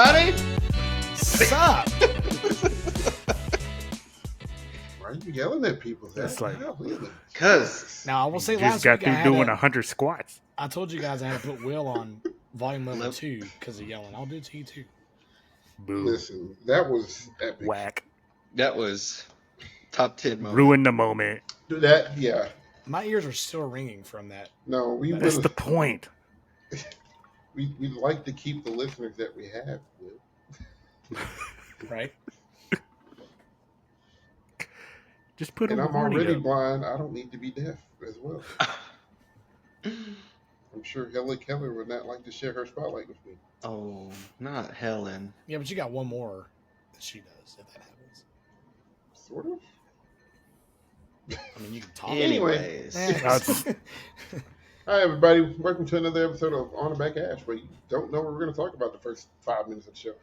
everybody. Sup? Why are you yelling at people? That's like- Cause Now, I will say You last just got week I, through had doing a, 100 squats. I told you guys I had to put Will on volume level Nope. 2 because of yelling. I'll do it to you too. Boo. Listen, that was epic. Whack. that was top 10 moment. Ruin the moment. That, yeah. My ears are still ringing from that. No, we That's really, the point. we like to keep the listeners that we have. Will. Right? Just put And them I'm already up. blind. I don't need to be deaf as well. I'm sure Helen Keller would not like to share her spotlight with me. Oh, not Helen. Yeah, but you got one more that she does if that happens. Sort of. I mean, you can talk. Anyways. Eh. Hi, everybody. Welcome to another episode of On the Back Ash, where you don't know what we're going to talk about the first 5 minutes of the show.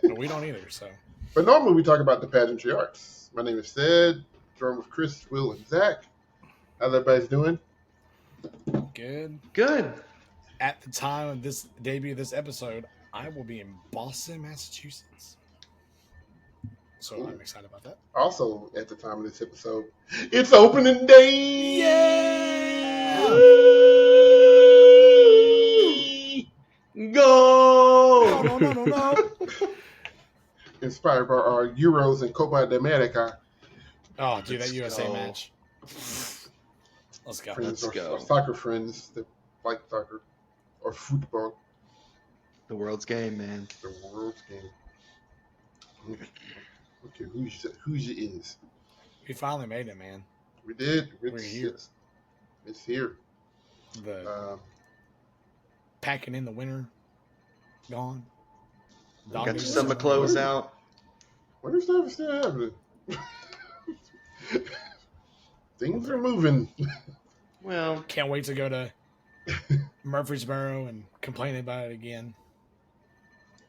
But we don't either, so. But normally we talk about the pageantry arts. My name is Sid, joined with Chris, Will, and Zach. How's everybody doing? Good. At the time of this debut of this episode, I will be in Boston, Massachusetts. So Ooh. I'm excited about that. Also, at the time of this episode, it's opening day! Yeah! Go! No. Inspired by our Euros and Copa de America. Oh, dude, that Let's USA go. match. Let's go. Friends, Let's go. Our soccer friends that like soccer or football, The world's game, man. the world's game. Okay, who's it is? We finally made it, man. We did. We're here. It's here. The packing in the winter, gone. Got your Dog summer days. clothes out. Winter stuff is still happening. Things are moving. Well, Can't wait to go to Murfreesboro and complain about it again.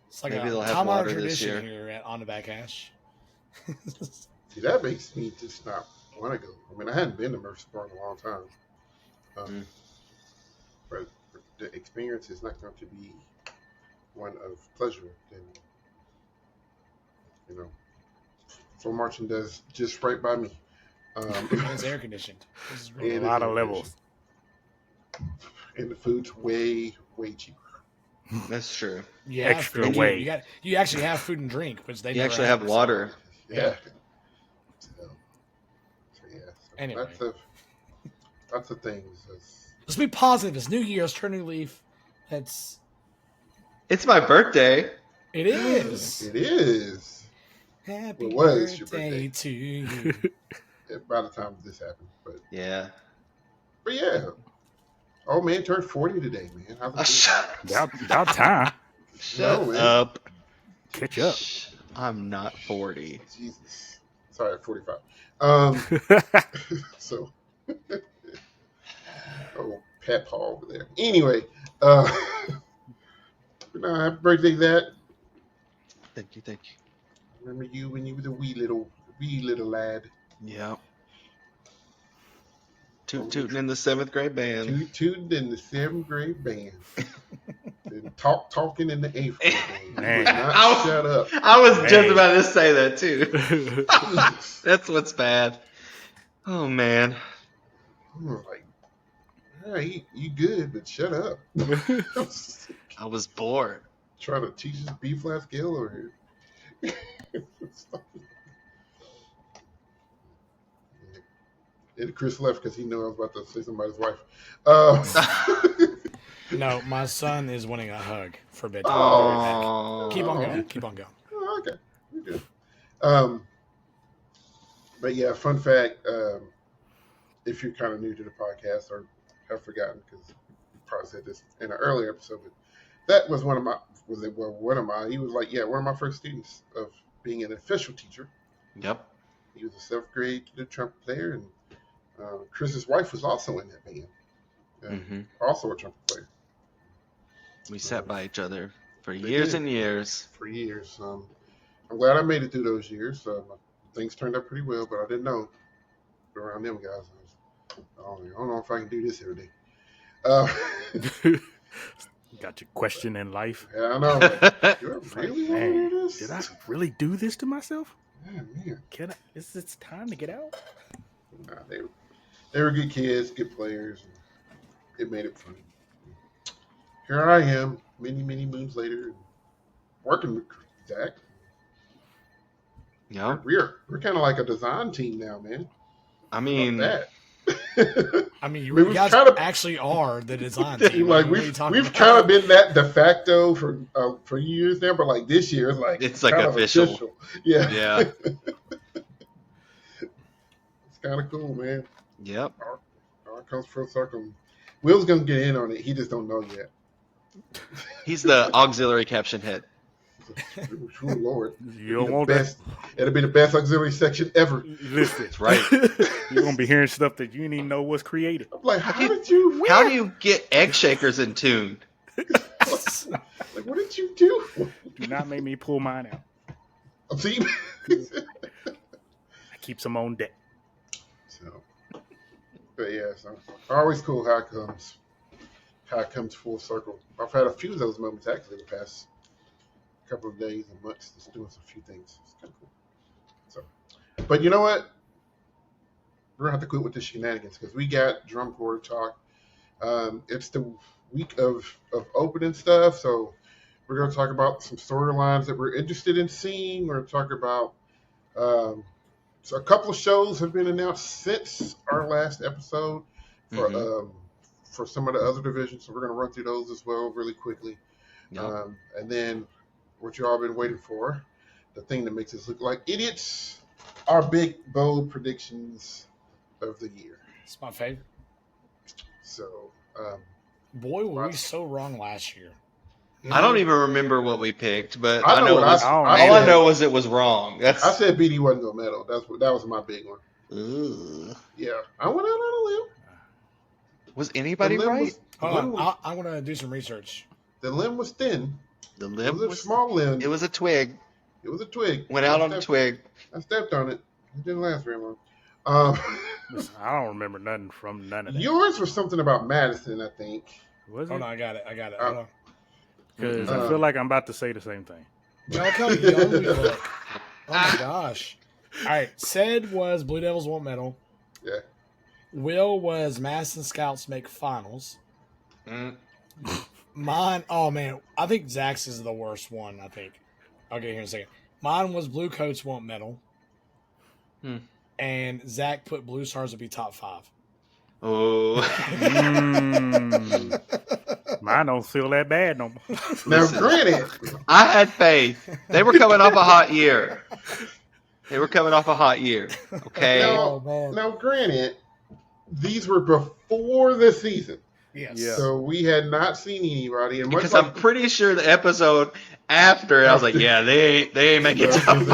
It's like Maybe a they'll have time honored water this tradition year. here at On the Back Ash. See, that makes me just not want to go. I mean, I hadn't been to Murfreesboro in a long time. But the experience is not going to be one of pleasure. And, you know, floor marching does just right by me. And it's air conditioned. This is And great. A lot of levels. And the food's way, way cheaper. that's true. Yeah, extra food. weight. You actually have food and drink, which they You never actually have so- water. Yeah. So Anyway. That's the things. Let's be positive. It's New Year's, turn a new leaf. It's It's my birthday. it is. It is. Happy It was your birthday birthday. to you. By the time this happened, but Yeah. yeah. Oh man, turned 40 today, man. How's it About time. Shut No, man. up. Catch up. I'm not 40. doing? Jesus. Sorry, at 45. So oh, Pat Paul over there. Anyway, happy birthday, Zach. Thank you. Remember you when you was a wee little lad. Yep. Tooting in the 7th grade band. Tooting in the 7th grade band. And talking in the 8th grade band. Man. You would not Ow. shut up. I was Hey. just about to say that too. That's what's bad. Oh man. I was like, all right, you good, but shut up. I was bored. Trying to teach us B flat scale over here. And Chris left because he knew I was about to say somebody's wife. No, my son is wanting a hug for bedtime. Oh. Keep on going. Keep on going. Oh, okay, we're good. But yeah, fun fact: if you're kind of new to the podcast or have forgotten, because you probably said this in an earlier episode, but that was one of my he was like, one of my first students of being an official teacher. Yep. He was a 7th grade trumpet player, and Chris's wife was also in that band, and also a trumpet player. We sat by each other for They years did. and years. For years. I'm glad I made it through those years. Things turned out pretty well, but I didn't know around them guys. I don't know if I can do this every day. Got your question in life. Yeah, I know. Like, do I It's like, really want to man, do this? did I really do this to myself? Yeah, man. Can I? Is it time to get out? Nah, they were good kids, good players. And it made it fun. Here I am, many, many moons later, working with Zach. Yeah. We're kind of like a design team now, man. I How mean, about that? I mean, We you was guys kind of- actually are the design team. like What are you talking we've about? kind of been that de facto for years now, but like this year, it's like kind official. of Yeah, Yeah. it's kind of cool, man. Yep. All it comes full circle. Will's gonna get in on it. He just don't know yet. He's the auxiliary caption head. Oh, Lord, You don't want that. it'll be the best auxiliary section ever. Listen, That's right. You're gonna be hearing stuff that you didn't even know was created. I'm like, how did you? How do you get egg shakers in tune? Like, what did you do? Do not make me pull mine out. See. I keep some on deck. So, but yeah, so always cool how it comes full circle. I've had a few of those moments actually the past couple of days and months, just doing a few things. It's kind of cool. So, but you know what? We're gonna have to quit with the shenanigans because we got drum corps talk. It's the week of opening stuff, so we're gonna talk about some storylines that we're interested in seeing. We're gonna talk about so a couple of shows have been announced since our last episode for some of the other divisions. So we're gonna run through those as well really quickly. Yep. And then what you all been waiting for, the thing that makes us look like idiots, our big bold predictions of the year. It's my favorite. So Boy, were we so wrong last year. I don't even remember what we picked, but I know what I all said. I know was it was wrong. I said BD wasn't gonna medal. That was my big one. Ugh. Yeah, I went out on a limb. Was anybody The limb right? was- Hold on, I want to do some research. The limb was thin. The It limb was a was small limb. It was a twig. It was a twig. Went out on a twig. I stepped on it. It didn't last very long. Listen, I don't remember nothing from none of that. Yours was something about Madison, I think. Was Hold it? on, I got it. Hold on. Because I feel like I'm about to say the same thing. Y'all come young we look. Oh my gosh. All right. Said was Blue Devils won't medal. Yeah. Will was Madison Scouts make finals. Mm. Mine, oh man, I think Zach's is the worst one, I think. I'll get here in a second. Mine was Blue Coats won't medal. Hmm. And Zach put Blue Stars to be top 5. Oh. Mine don't feel that bad no more. Now, Listen. granted, I had faith. They were coming off a hot year. Okay. Oh, man. now, granted, these were before the season, Yes. Yeah. so we had not seen anybody. And much Because like, I'm pretty sure the episode after, I was like, yeah, they ain't making top 5.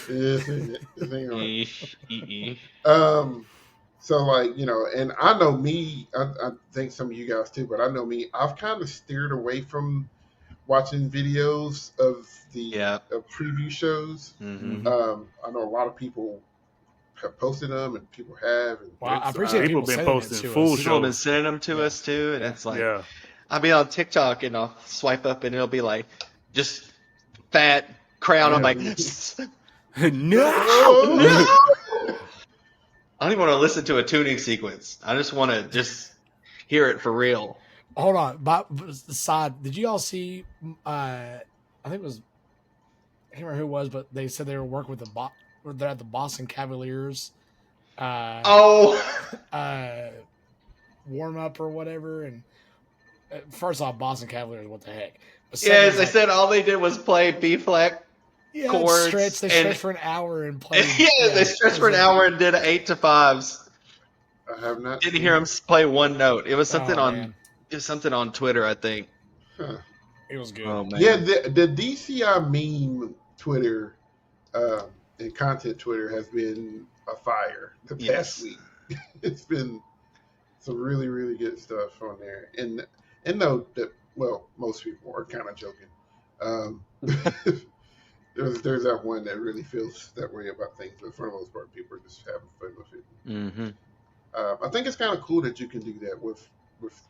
Yes, it ain't right. Eesh, ee. So like, you know, and I know me, I think some of you guys too, but I know me, I've kind of steered away from watching videos of the of preview shows. Mhm. I know a lot of people have posted them and people have. And Well, I appreciate People people been sending posting it to full us. People have been shows. sending them to us too, and it's like, Yeah. I'll be on TikTok and I'll swipe up and it'll be like, just fat crown. I'm like, No. I don't even want to listen to a tuning sequence. I just want to just hear it for real. Hold on. But the side, did you all see? I think it was. I can't remember who it was, but they said they were working with they're at the Boston Cavaliers. Oh, Warm up or whatever. And first off, Boston Cavaliers, what the heck? But yes, second, they like, said all they did was play B flat. yeah, chords stretch. They and- stretched for an hour and played. Yeah, they stretched for an hour and did 8 to 5s. I have not Didn't seen hear them play one note. It was something Oh, on. man. It was something on Twitter, I think. Huh. It was good. Oh man. Yeah, the DCI meme Twitter and content Twitter has been a fire the past Yes. week. It's been some really, really good stuff on there. And know that, well, most people are kind of joking. There's that one that really feels that way about things, but for the most part, people are just having fun with it. Mm-hmm. I think it's kind of cool that you can do that with with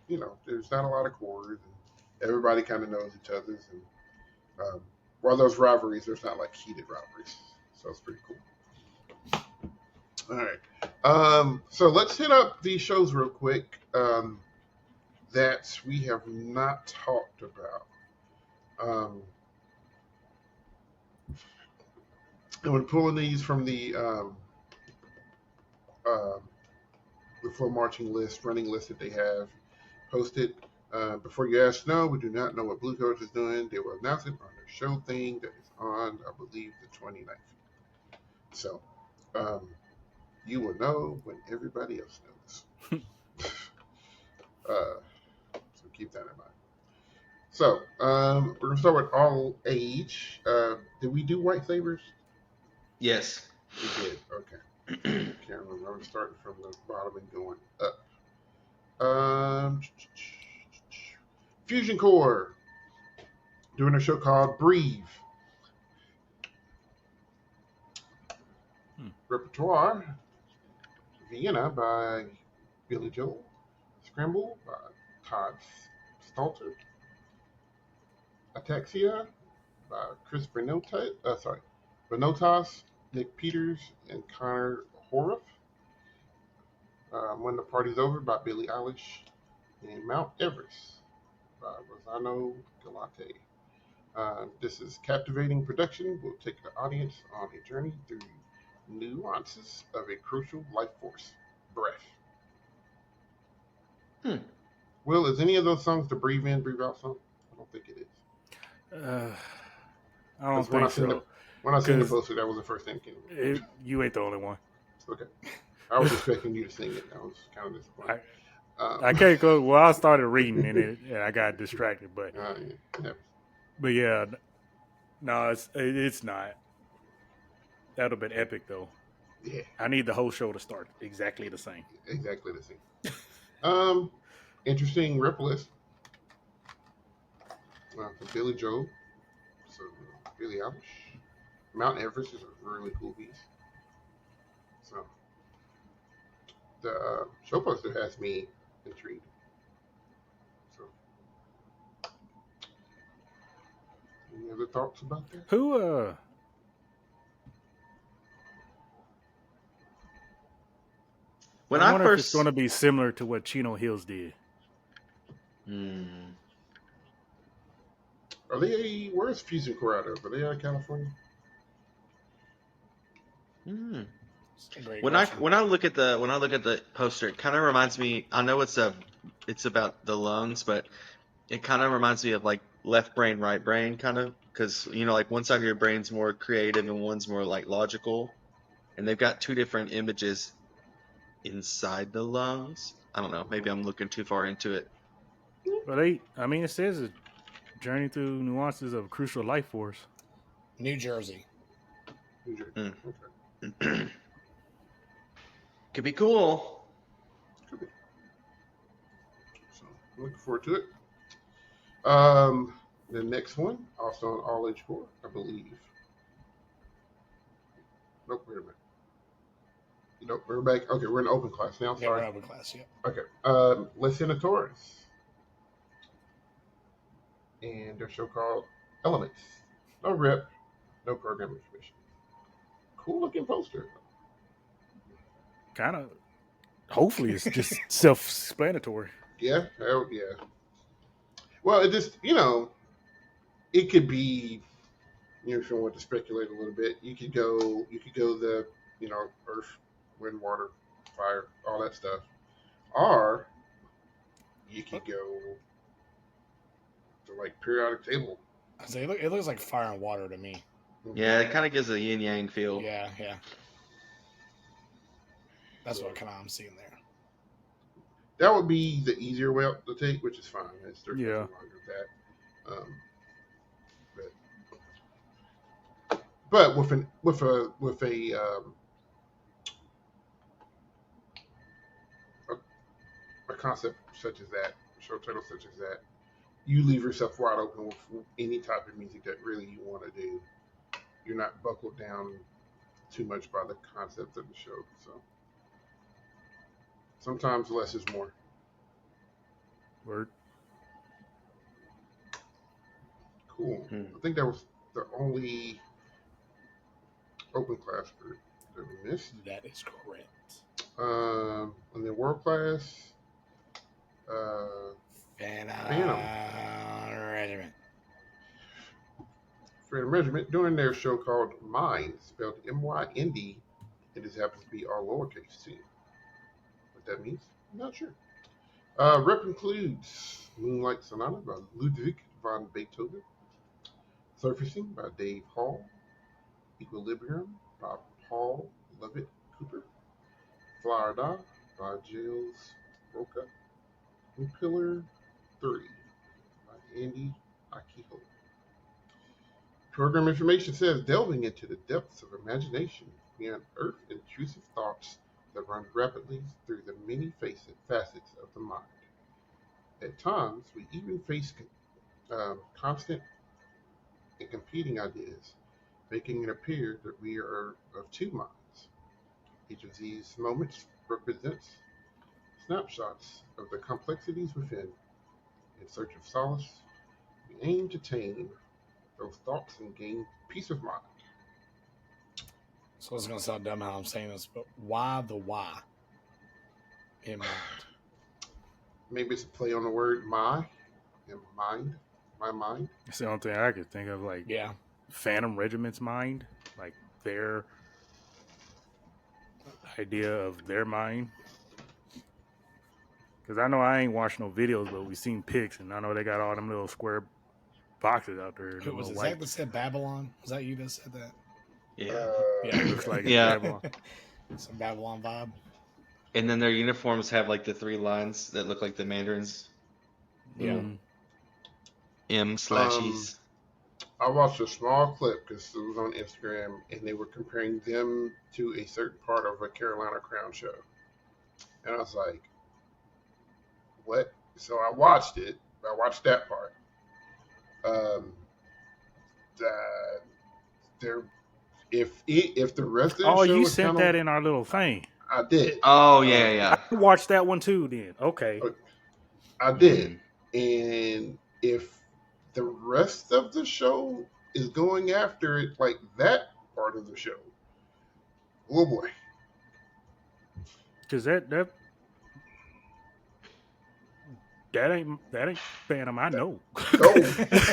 there's not a lot of cords, and everybody kind of knows each other's, and while there's rivalries, there's not like heated rivalries, so it's pretty cool. All right, so let's hit up these shows real quick that we have not talked about. And when pulling these from the full marching list, running list that they have posted. Before you ask, no, we do not know what Blue Coat is doing. They will announce it on their show thing that is on, I believe, the 29th. So you will know when everybody else knows. So keep that in mind. So we're going to start with All Age. Did we do white sabers? Yes. We did. Okay. Can't remember. I'm starting from the bottom and going up. Fusion Core doing a show called Breathe. Repertoire. Vienna by Billy Joel. Scramble by Todd Stalter. Ataxia by Chris Benotas, Nick Peters, and Connor Horoff. When the Party's Over by Billie Eilish. And Mount Everest by Rosano Galate. This is captivating production. Will take the audience on a journey through nuances of a crucial life force, breath. Will, is any of those songs the breathe in, breathe out song? I don't think it is. I don't think so. When I seen the poster, that was the first thing that came to me. You ain't the only one. Okay. I was expecting you to sing it. I was kind of disappointed. I can't go. Well, I started reading and I got distracted, but yeah, no, it's not. That would have been epic though. Yeah, I need the whole show to start exactly the same. Exactly the same. Interesting rep list. For Billy Joel, so Billie Eilish. Mount Everest is a really cool piece. So the show poster has me intrigued. So, any other thoughts about that? Who? When I I wonder if it's first, going to be similar to what Chino Hills did. Are they? Where's Fusion Core out of? Are they out of California? When I look at the poster, it kind of reminds me. I know it's about the lungs, but it kind of reminds me of like left brain, right brain, kind of, because like one side of your brain's more creative and one's more like logical, and they've got two different images inside the lungs. I don't know. Maybe I'm looking too far into it. But it says a journey through nuances of crucial life force. New Jersey. Okay. Could be cool. Could be. So I'm looking forward to it. The next one, also on All Age Core, I believe. Nope, wait a minute. Nope, we're back. Okay, we're in open class now. Yeah, Sorry. we're in open class. Yeah. Okay. Les Senatores. And their show called Elements. No rep, no program information. Cool looking poster. Kind of. Hopefully, it's just self-explanatory. Yeah. Well, it just it could be. If you want to speculate a little bit, you could go the earth, wind, water, fire, all that stuff, or you could go to like periodic table. So it looks like fire and water to me. Yeah, it kind of gives a yin yang feel. Yeah. That's what kind of I'm seeing there. That would be the easier way to take, which is fine. It's 30 Yeah. longer than that. But with a concept such as that, show title such as that, you leave yourself wide open with any type of music that really you want to do. You're not buckled down too much by the concept of the show. So sometimes less is more. Word. Cool. I think that was the only open class group that we missed. That is correct. And then world class, Phantom Regiment. Phantom Regiment doing their show called Mind, spelled M-Y-N-D. It just happens to be all lowercase too. What that means, I'm not sure. Rep includes Moonlight Sonata by Ludwig van Beethoven, Surfacing by Dave Hall, Equilibrium by Paul Levitt Cooper, Florida by Giles Roca, and Pillar 3 by Andy Akiho. Program information says delving into the depths of imagination, we unearth intrusive thoughts that run rapidly through the many facets of the mind. At times, we even face constant and competing ideas, making it appear that we are of two minds. Each of these moments represents snapshots of the complexities within. In search of solace, we aim to tame those thoughts and gain peace of mind. So it's going to sound dumb how I'm saying this, but why the why in mind? Maybe it's a play on the word my and mind, my mind. That's the only thing I could think of. Like, Yeah. Phantom Regiment's mind, like their idea of their mind. Because I know I ain't watched no videos, but we seen pics, and I know they got all them little square boxes out there. Who was it? Zach that said Babylon? Was that you that said that? Yeah. Yeah, It looks like it's Yeah. Babylon. Some Babylon vibe. And then their uniforms have like the 3 lines that look like the Mandarins. Yeah. M/E. I watched a small clip because it was on Instagram, and they were comparing them to a certain part of a Carolina Crown show. And I was like, what? So I watched it. I watched that part. If the rest of the Oh, show you was sent kinda, that in our little thing. I did. Oh, yeah. I watched that one too then. Okay. I did. And if the rest of the show is going after it like that part of the show, oh boy. Because that ain't Phantom I know.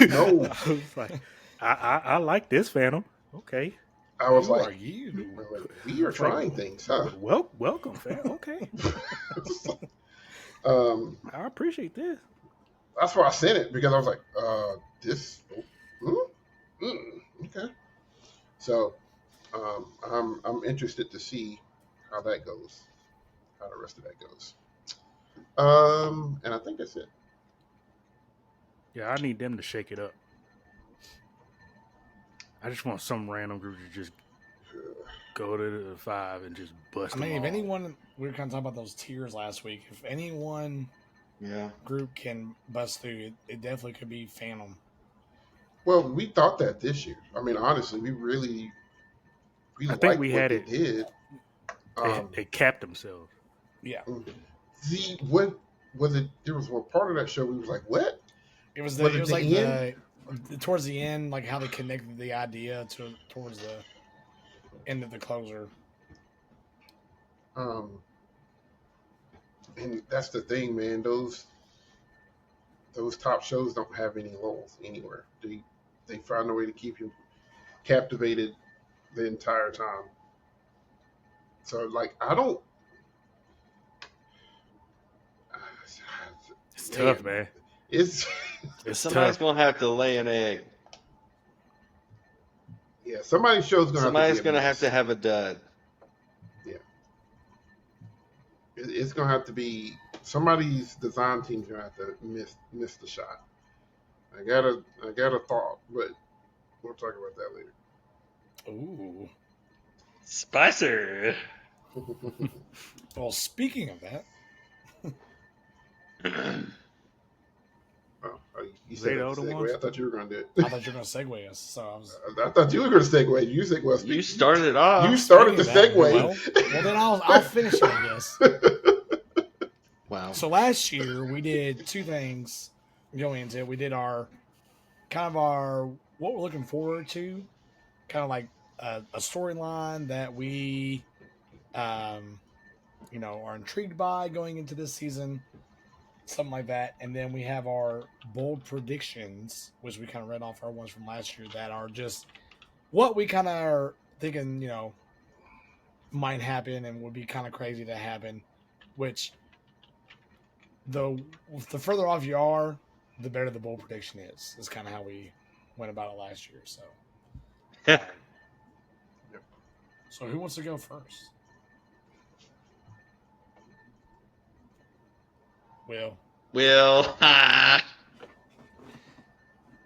No. I was like, I like this Phantom. Okay. I was Who like, are you? we are trying things, huh? Welcome, Phantom. Okay. I appreciate this. That's why I sent it, because I was like, okay. So, I'm interested to see how that goes, how the rest of that goes. And I think that's it. Yeah, I need them to shake it up. I just want some random group to just go to the 5 and just bust. I mean, them if all. anyone, we were kind of talking about those tiers last week. If anyone group can bust through, it definitely could be Phantom. Well, we thought that this year. I mean, honestly, we really I think we had it. Did. They capped themselves. Yeah. What was it? There was one part of that show we was like, what? It was Was it like the end? towards the end, like how they connected the idea towards the end of the closer. And that's the thing, man. Those top shows don't have any lulls anywhere. They find a way to keep you captivated the entire time. So, like, I don't. It's tough, man. It's Somebody's tough. gonna have to lay an egg. Yeah, somebody's show's gonna. Somebody's gonna have to have a dud. Yeah, it's gonna have to be somebody's design team's gonna have to miss the shot. I got a thought, but we'll talk about that later. Ooh. Spicer. Well, speaking of that, You said They the other segue. ones? I thought you were gonna do it. I thought you were going to segue us. So I was. I thought you were gonna segue. You segue. You started it off. You started the Speaking of segue. that, well, then I'll finish it, I guess. Wow. Wow. So last year we did two things going into it. We did our what we're looking forward to, kind of like a storyline that we are intrigued by going into this season, something like that. And then we have our bold predictions, which we kind of read off our ones from last year that are just what we kind of are thinking, might happen and would be kind of crazy to happen. Which the further off you are, the better the bold prediction is. Is kind of how we went about it last year. So, so who wants to go first? Will.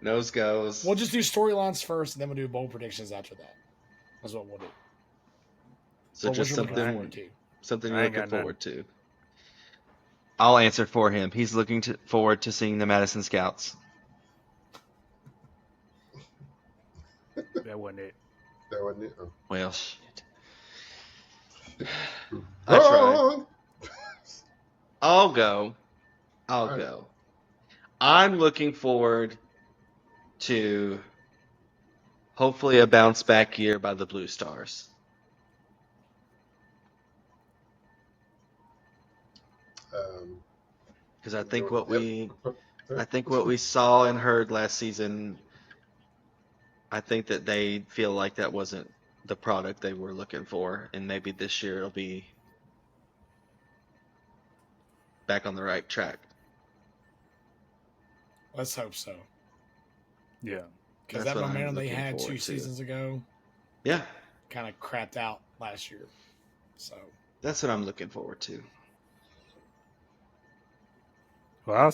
Nose goes. We'll just do storylines first, and then we'll do bold predictions after that. That's what we'll do. So Or just what you're looking forward to. something I you're ain't looking got forward to. I'll answer for him. He's looking forward to seeing the Madison Scouts. That wasn't it. That wasn't it. Oh. Well, shit. I tried. I'll go. I'm looking forward to hopefully a bounce back year by the Blue Stars. Because I think what we saw and heard last season, I think that they feel like that wasn't the product they were looking for, and maybe this year it'll be back on the right track. Let's hope so. Yeah. Because that momentum they had 2 seasons ago, kind of crapped out last year. So that's what I'm looking forward to. Well,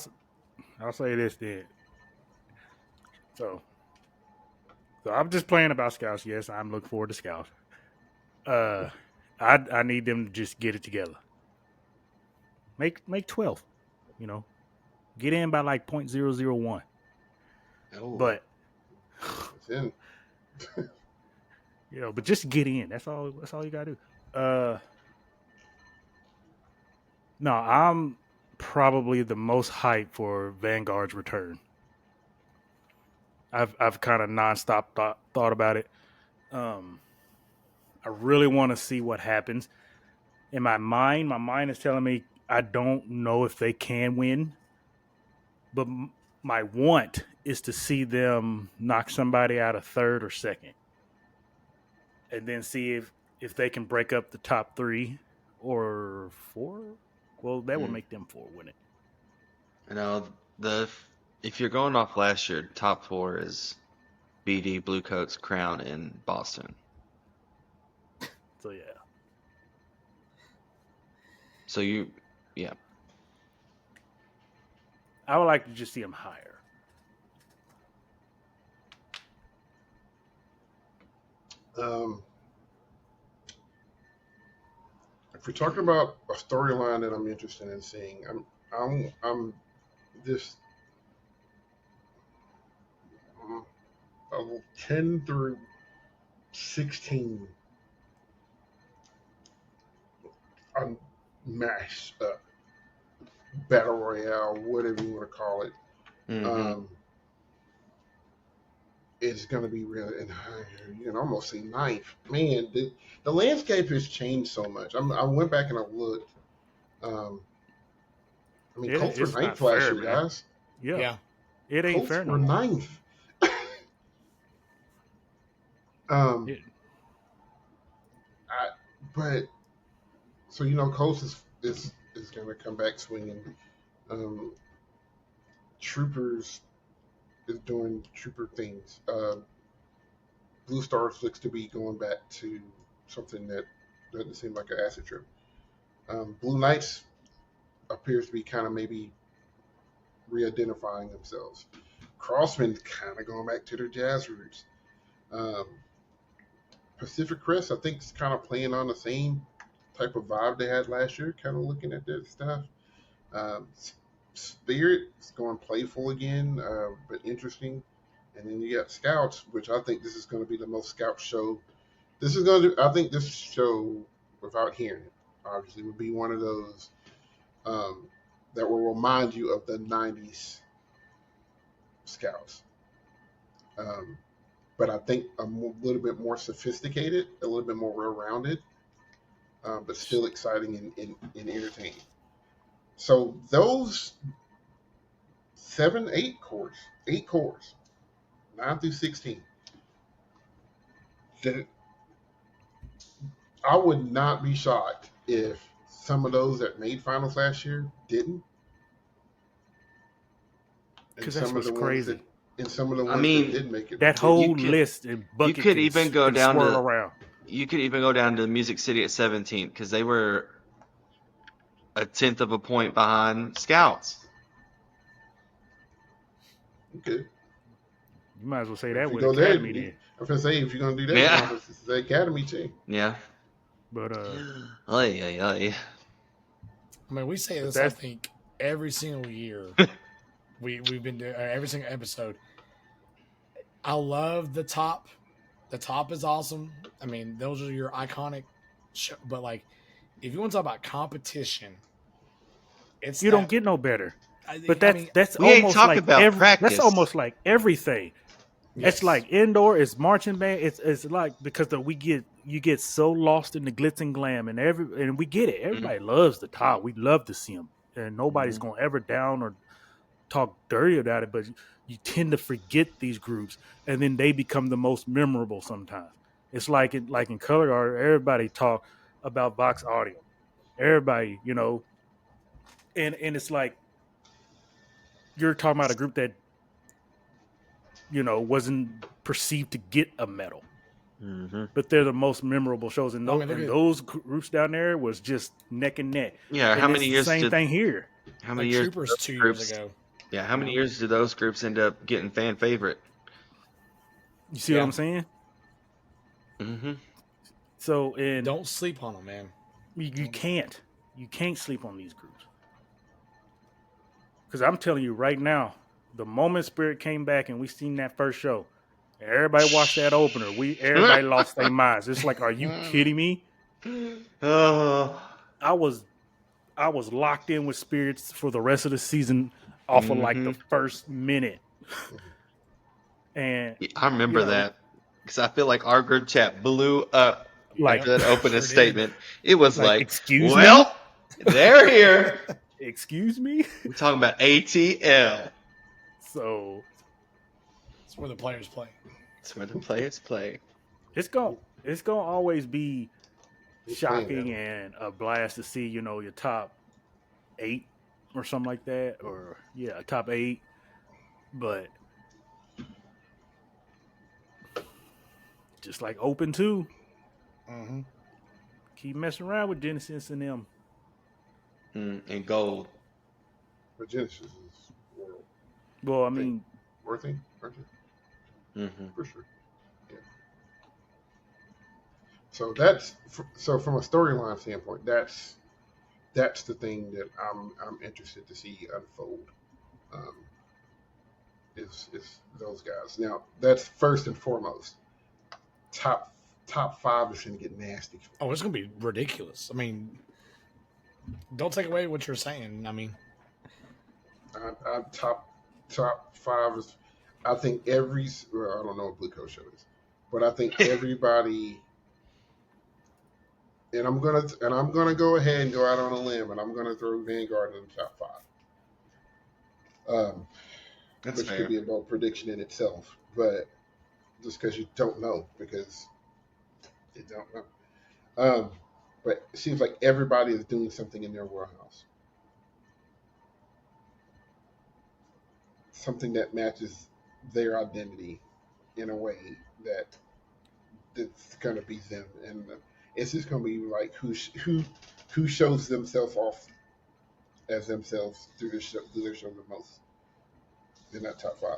I'll say this then. So I'm just playing about Scouts. Yes, I'm looking forward to Scouts. I need them to just get it together. Make 12. Get in by like 0.001. Oh. But it's in. but just get in. That's all you gotta do. No, I'm probably the most hyped for Vanguard's return. I've kind of nonstop thought about it. I really want to see what happens. In my mind is telling me I don't know if they can win, but my want is to see them knock somebody out of third or second, and then see if they can break up the top 3 or 4. Well, that would make them 4, wouldn't it? If you're going off last year, top 4 is BD, Bluecoats, Crown, and Boston. So yeah. So yeah. I would like to just see them higher. If we're talking about a storyline that I'm interested in seeing, I'm just 10 through 16 mashed up battle royale, whatever you want to call it. Mm-hmm. It's going to be really, and you can almost say ninth. Man, the landscape has changed so much. I went back and I looked. Colts were ninth last year, guys. Yeah. It ain't Colts fair. Were ninth. But so Colts is going to come back swinging. Troopers is doing trooper things. Blue Stars looks to be going back to something that doesn't seem like an acid trip. Blue Knights appears to be kind of maybe re-identifying themselves. Crossman's kind of going back to their jazz roots. Pacific Crest, I think, is kind of playing on the same type of vibe they had last year, kind of looking at their stuff. Spirit is going playful again, but interesting. And then you got Scouts, which I think this is going to be the most Scout show. I think this show, without hearing it, obviously would be one of those that will remind you of the '90s Scouts. But I think little bit more sophisticated, a little bit more well-rounded, but still exciting and entertaining. So those 8 cores, 9 through 16. That I would not be shocked if some of those that made finals last year didn't, Because that's what's crazy. Some of the I ones mean, that did make it. That did. whole You could- list and bucket you could even go can down swirl to around. you could even go down to Music City at 17 because they were a tenth of a point behind Scouts. Okay. You might as well say If that you with go there, Academy then. I'm gonna say if you're gonna do that, Yeah. you're gonna have to say Academy too. Yeah. But Ay, ay, ay. I mean, we say But this, I think, every single year. We've been doing every single episode. I love the top. The top is awesome. I mean, those are your iconic but like, if you want to talk about competition, it's you don't get no better. But that's We ain't almost talking like about practice. that's almost like everything. Yes. It's like indoor, it's marching band. It's like because you get so lost in the glitz and glam and we get it. Everybody loves the top. We love to see them, and nobody's gonna ever down or talk dirty about it. But you tend to forget these groups, and then they become the most memorable sometimes. It's like in color guard, everybody talk about Vox Audio. Everybody, and it's like you're talking about a group that wasn't perceived to get a medal, but they're the most memorable shows. And those groups down there was just neck and neck. Yeah. And How many years? Same thing here. How many like years? Troopers 2 years ago. Yeah. How many years did those groups end up getting fan favorite? You see what I'm saying? Mm-hmm. So and Don't sleep on them, man. you can't sleep on these groups because I'm telling you right now, the moment Spirit came back and we seen that first show, everybody watched that opener. Everybody lost their minds. It's like, are you kidding me? Oh. I was locked in with Spirits for the rest of the season off of like the first minute. And I remember that because I feel like our group chat blew up. Like that opened a Sure statement. It was like, excuse well, me? they're here. Excuse me? We're talking about ATL. So It's where the players play. It's where the players play. it's gonna always be shocking playing, and a blast to see, your top 8 or something like that, or top 8. But just like Open 2, keep messing around with Genesis and them. And gold. But Genesis is world. Well, I mean, Worthy, aren't you? For sure. Yeah. So from a storyline standpoint, that's the thing that I'm interested to see unfold. Is those guys. Now that's first and foremost. Top 5 is going to get nasty. Oh, it's going to be ridiculous. I mean, don't take away what you're saying. I mean, top 5 is. I think I don't know what Blue Coat Show is, but I think everybody. And I'm gonna go ahead and go out on a limb, and I'm gonna throw Vanguard in the top 5. That's which fair. could be a bold prediction in itself, but just because you don't know, because you don't know. But it seems like everybody is doing something in their warehouse, something that matches their identity in a way that's gonna be them, and it's just gonna be like who shows themselves off as themselves through their show the most in that top 5.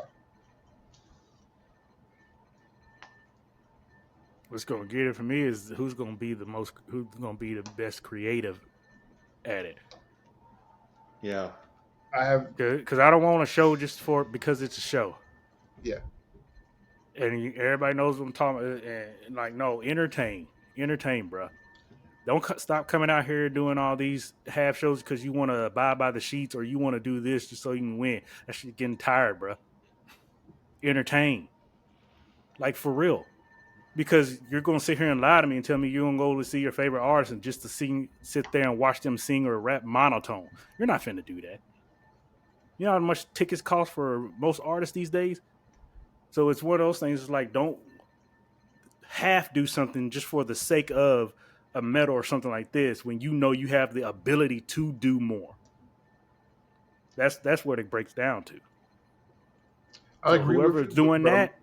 what's going to get it for me is who's going to be the best creative at it. Yeah. I have Because I don't want a show just because it's a show. Yeah. And everybody knows what I'm talking about. And like, no, entertain, bro. Don't stop coming out here doing all these half shows because you want to abide by the sheets or you want to do this just so you can win. That shit getting tired, bro. Entertain, like for real, because you're gonna sit here and lie to me and tell me you're gonna go to see your favorite artist and just to sit there and watch them sing or rap monotone. You're not finna do that. You know how much tickets cost for most artists these days? So it's one of those things. It's like don't half do something just for the sake of a medal or something like this when you know you have the ability to do more. That's what it breaks down to. I So agree with whoever's you, doing that,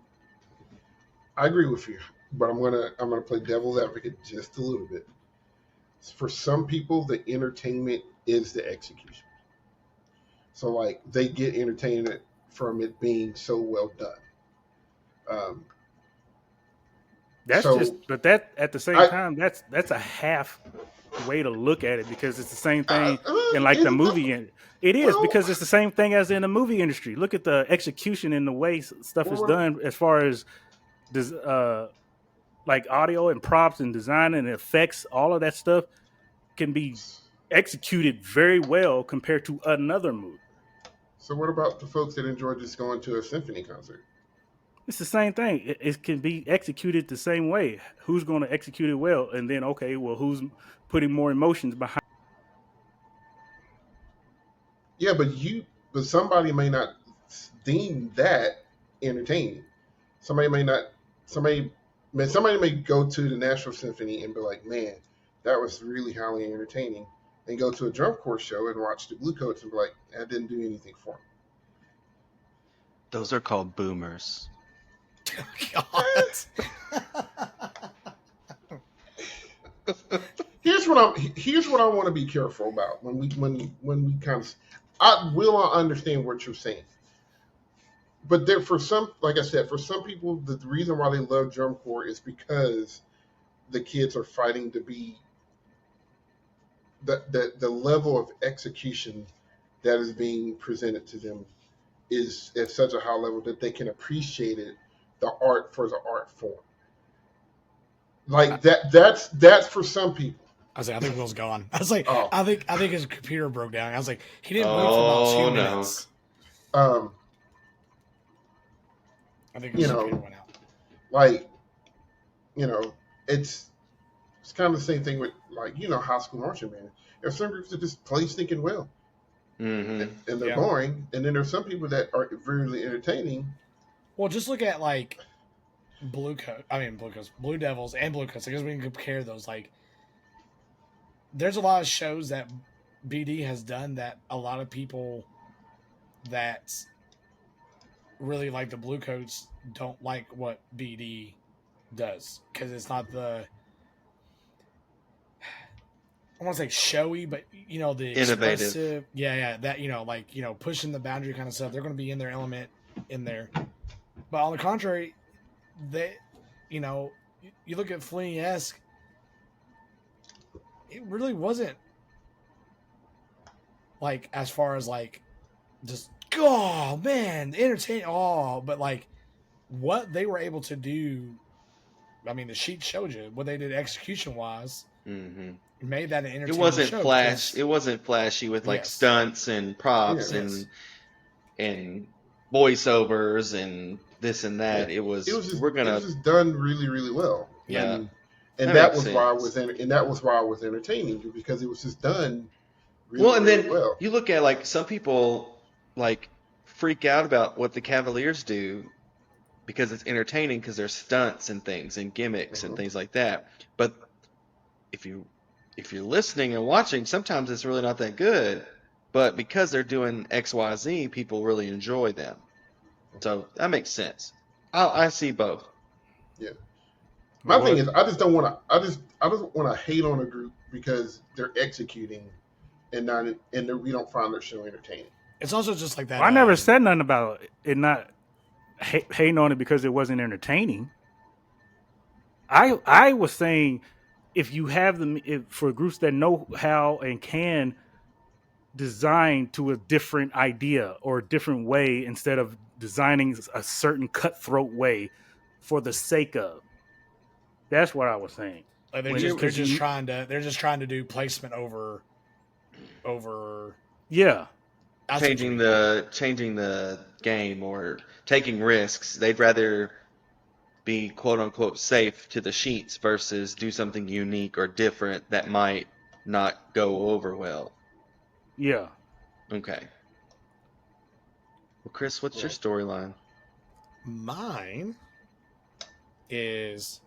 I agree with you, but I'm gonna play devil's advocate just a little bit. For some people, the entertainment is the execution. So like they get entertainment from it being so well done. Um, that's so just. But that at the same I, time, that's a half way to look at it because it's the same thing in like is the it movie. It is well, because it's the same thing as in the movie industry. Look at the execution and the way stuff is well, done as far as like audio and props and design and effects. All of that stuff can be executed very well compared to another movie. so what about the folks that enjoy just going to a symphony concert? It's the same thing. It can be executed the same way. Who's going to execute it well? And then, okay, well, who's putting more emotions behind? Yeah, but somebody may not deem that entertaining. Somebody may not. Somebody may go to the Nashville Symphony and be like, "Man, that was really highly entertaining," and go to a drum corps show and watch the Bluecoats and be like, "That didn't do anything for me." Those are called boomers. God. Here's what I want to be careful about when we kind of. I understand what you're saying, but there for some, like I said, for some people, the reason why they love drum corps is because the kids are fighting to be the level of execution that is being presented to them is at such a high level that they can appreciate it, the art for the art form. Like that's for some people. I was like, I think Will's gone. I was like, Oh, I think his computer broke down. I was like, he didn't blink for about 2 Oh no. minutes. um, I think his you computer know, went out. like it's kind of the same thing with like high school marching band. There's some groups that just play stinking well Mm-hmm. and they're Yeah. boring, and then there's some people that are really entertaining. Well, just look at like Blue Devils and Blue Coats. I guess we can compare those. Like, there's a lot of shows that BD has done that a lot of people that really like the Blue Coats don't like what BD does because it's not the, I want to say showy, but the Innovative. expressive, yeah, that like pushing the boundary kind of stuff. They're going to be in their element in there. But on the contrary, they, you look at Fellini-esque, it really wasn't like as far as like just oh man, entertaining. Oh, but like what they were able to do. I mean, the sheet showed you what they did execution wise. Mm-hmm. Made that an entertaining It wasn't show. flash. Because, It wasn't flashy with like yes, stunts and props yes, and voiceovers and this and Yeah, that. It was it we're was gonna just done really really well. yeah. And That that makes was why I was sense. and that was why I was entertaining because it was just done Well, really and really then well. you look at like some people like freak out about what the Cavaliers do because it's entertaining because there's stunts and things and gimmicks and Mhm. things like that. But if you if you're listening and watching, sometimes it's really not that good. But because they're doing XYZ, people really enjoy them. So that makes sense. I see both. Yeah. My thing What is, I just don't want to. I don't want to hate on a group because they're executing and not and we don't find their show entertaining. it's also just like that. I never said nothing about it not hating on it because it wasn't entertaining. I was saying if you have them for groups that know how and can design to a different idea or a different way instead of designing a certain cutthroat way for the sake of. That's what I was saying. Like When you- they're just trying to do placement over. Yeah, I see what you changing mean. the game or taking risks. They'd rather be quote unquote safe to the sheets versus do something unique or different that might not go over well. yeah. Okay. Well, Chris, what's your Right. storyline? Mine is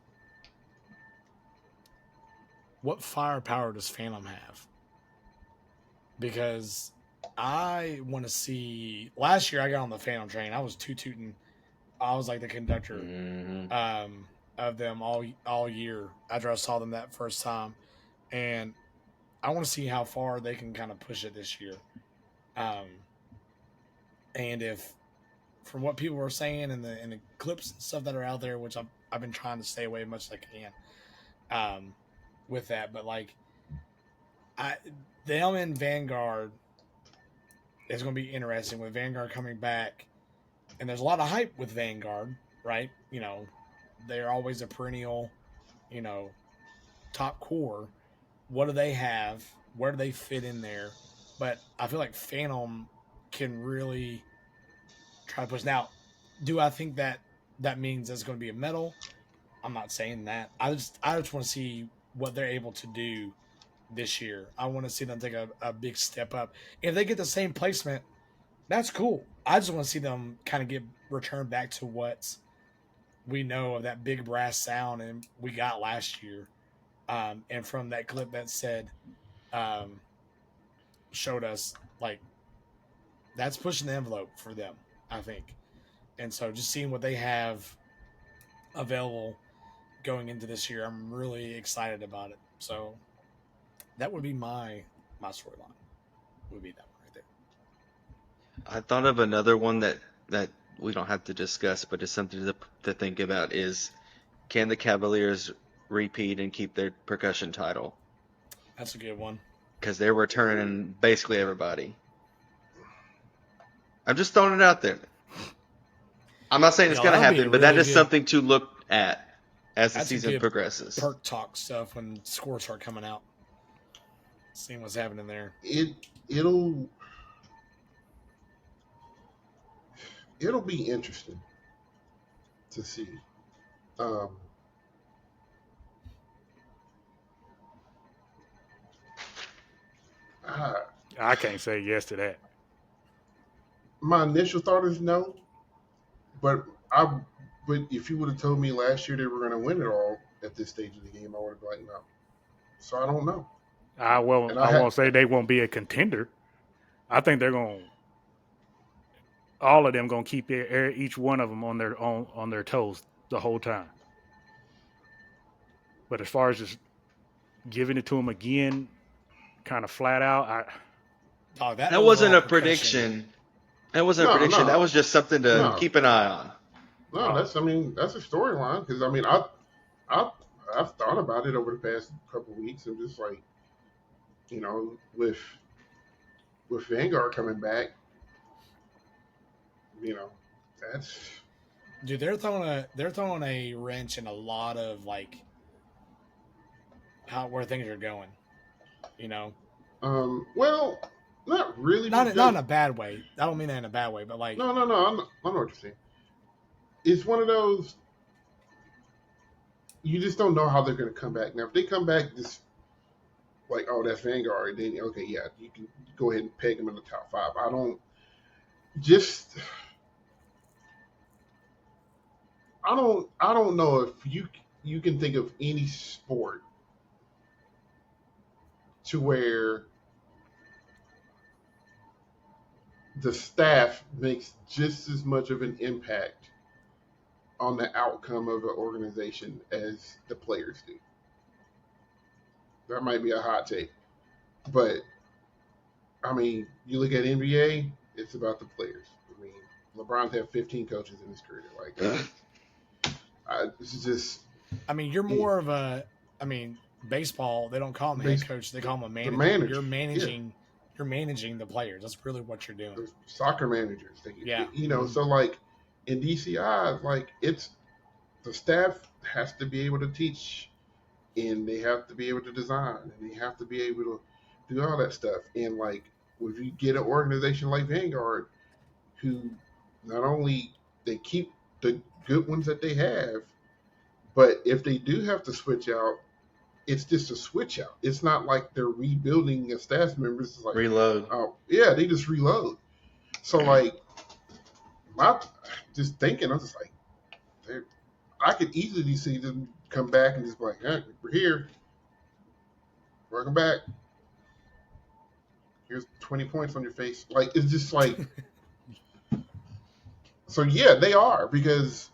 what firepower does Phantom have? Because I want to see. Last year, I got on the Phantom train. I was tooting. I was like the conductor Hmm. of them all year after I saw them that first time, and I want to see how far they can kind of push it this year. Um, and if from what people are saying and the clips and stuff that are out there, which I've been trying to stay away as much as I can, with that, but like them in Vanguard is going to be interesting with Vanguard coming back, and there's a lot of hype with Vanguard, right? You know, they're always a perennial, you know, top core. What do they have? Where do they fit in there? But I feel like Phantom can really try to push. Now, do I think that means there's going to be a medal? I'm not saying that. I just want to see what they're able to do this year. I want to see them take a big step up. If they get the same placement, that's cool. I just want to see them kind of get returned back to what we know of that big brass sound and we got last year. And from that clip that said, um, showed us like that's pushing the envelope for them, I think. And so just seeing what they have available going into this year, I'm really excited about it. So that would be my storyline. Would be that one right there. I thought of another one that we don't have to discuss, but it's something to think about is can the Cavaliers repeat and keep their percussion title? That's a good one. Because they're returning basically everybody. I'm just throwing it out there. I'm not saying it's Yeah, going that to would be happen, a but that really is good. something to look at as the That's a season good progresses. perk talk stuff when scores start coming out. Seeing what's happening there. It'll be interesting to see. Um, I, I can't say yes to that. my initial thought is no, but I but if you would have told me last year they were going to win it all at this stage of the game, I would have been like no. So I don't know. I And I won't say they won't be a contender. I think they're going. All of them going to keep each one of them on their toes the whole time. But as far as just giving it to them again, kind of flat out, Dog, that That wasn't overall a percussion. prediction. That wasn't a no, prediction. That no, was just something to no, keep an eye on. no. That's a storyline because I I've thought about it over the past couple of weeks and just like with Vanguard coming back, you know, that's Dude, they're throwing a wrench in a lot of like how where things are going. You know, well, not really not in because a bad way. I don't mean that in a bad way, but like no. I know what you're saying. It's one of those you just don't know how they're going to come back. Now, if they come back just like, oh, that's Vanguard, then okay, yeah, you can go ahead and peg them in the top five. I don't just I don't know if you can think of any sport to where the staff makes just as much of an impact on the outcome of an organization as the players do. That might be a hot take, but I mean, you look at NBA, it's about the players. I mean, LeBron's had 15 coaches in his career. Like, this is just I mean, you're yeah, more of a. I mean, baseball. They don't call him a head base, coach. They call him a the manager. manager. You're Yeah, managing. You're managing the players. That's really what you're doing. the soccer managers. Yeah. So like in DCI, like it's the staff has to be able to teach and they have to be able to design, and they have to be able to do all that stuff. And like, if you get an organization like Vanguard, who not only they keep the good ones that they have, but if they do have to switch out, it's just a switch out. It's not like they're rebuilding a staff members. It's like, Reload. oh yeah, they just reload. So like, my just thinking, I was just like, I could easily see them come back and just be like, hey, we're here, welcome back. Here's 20 points on your face. Like, it's just like, so yeah, they are, because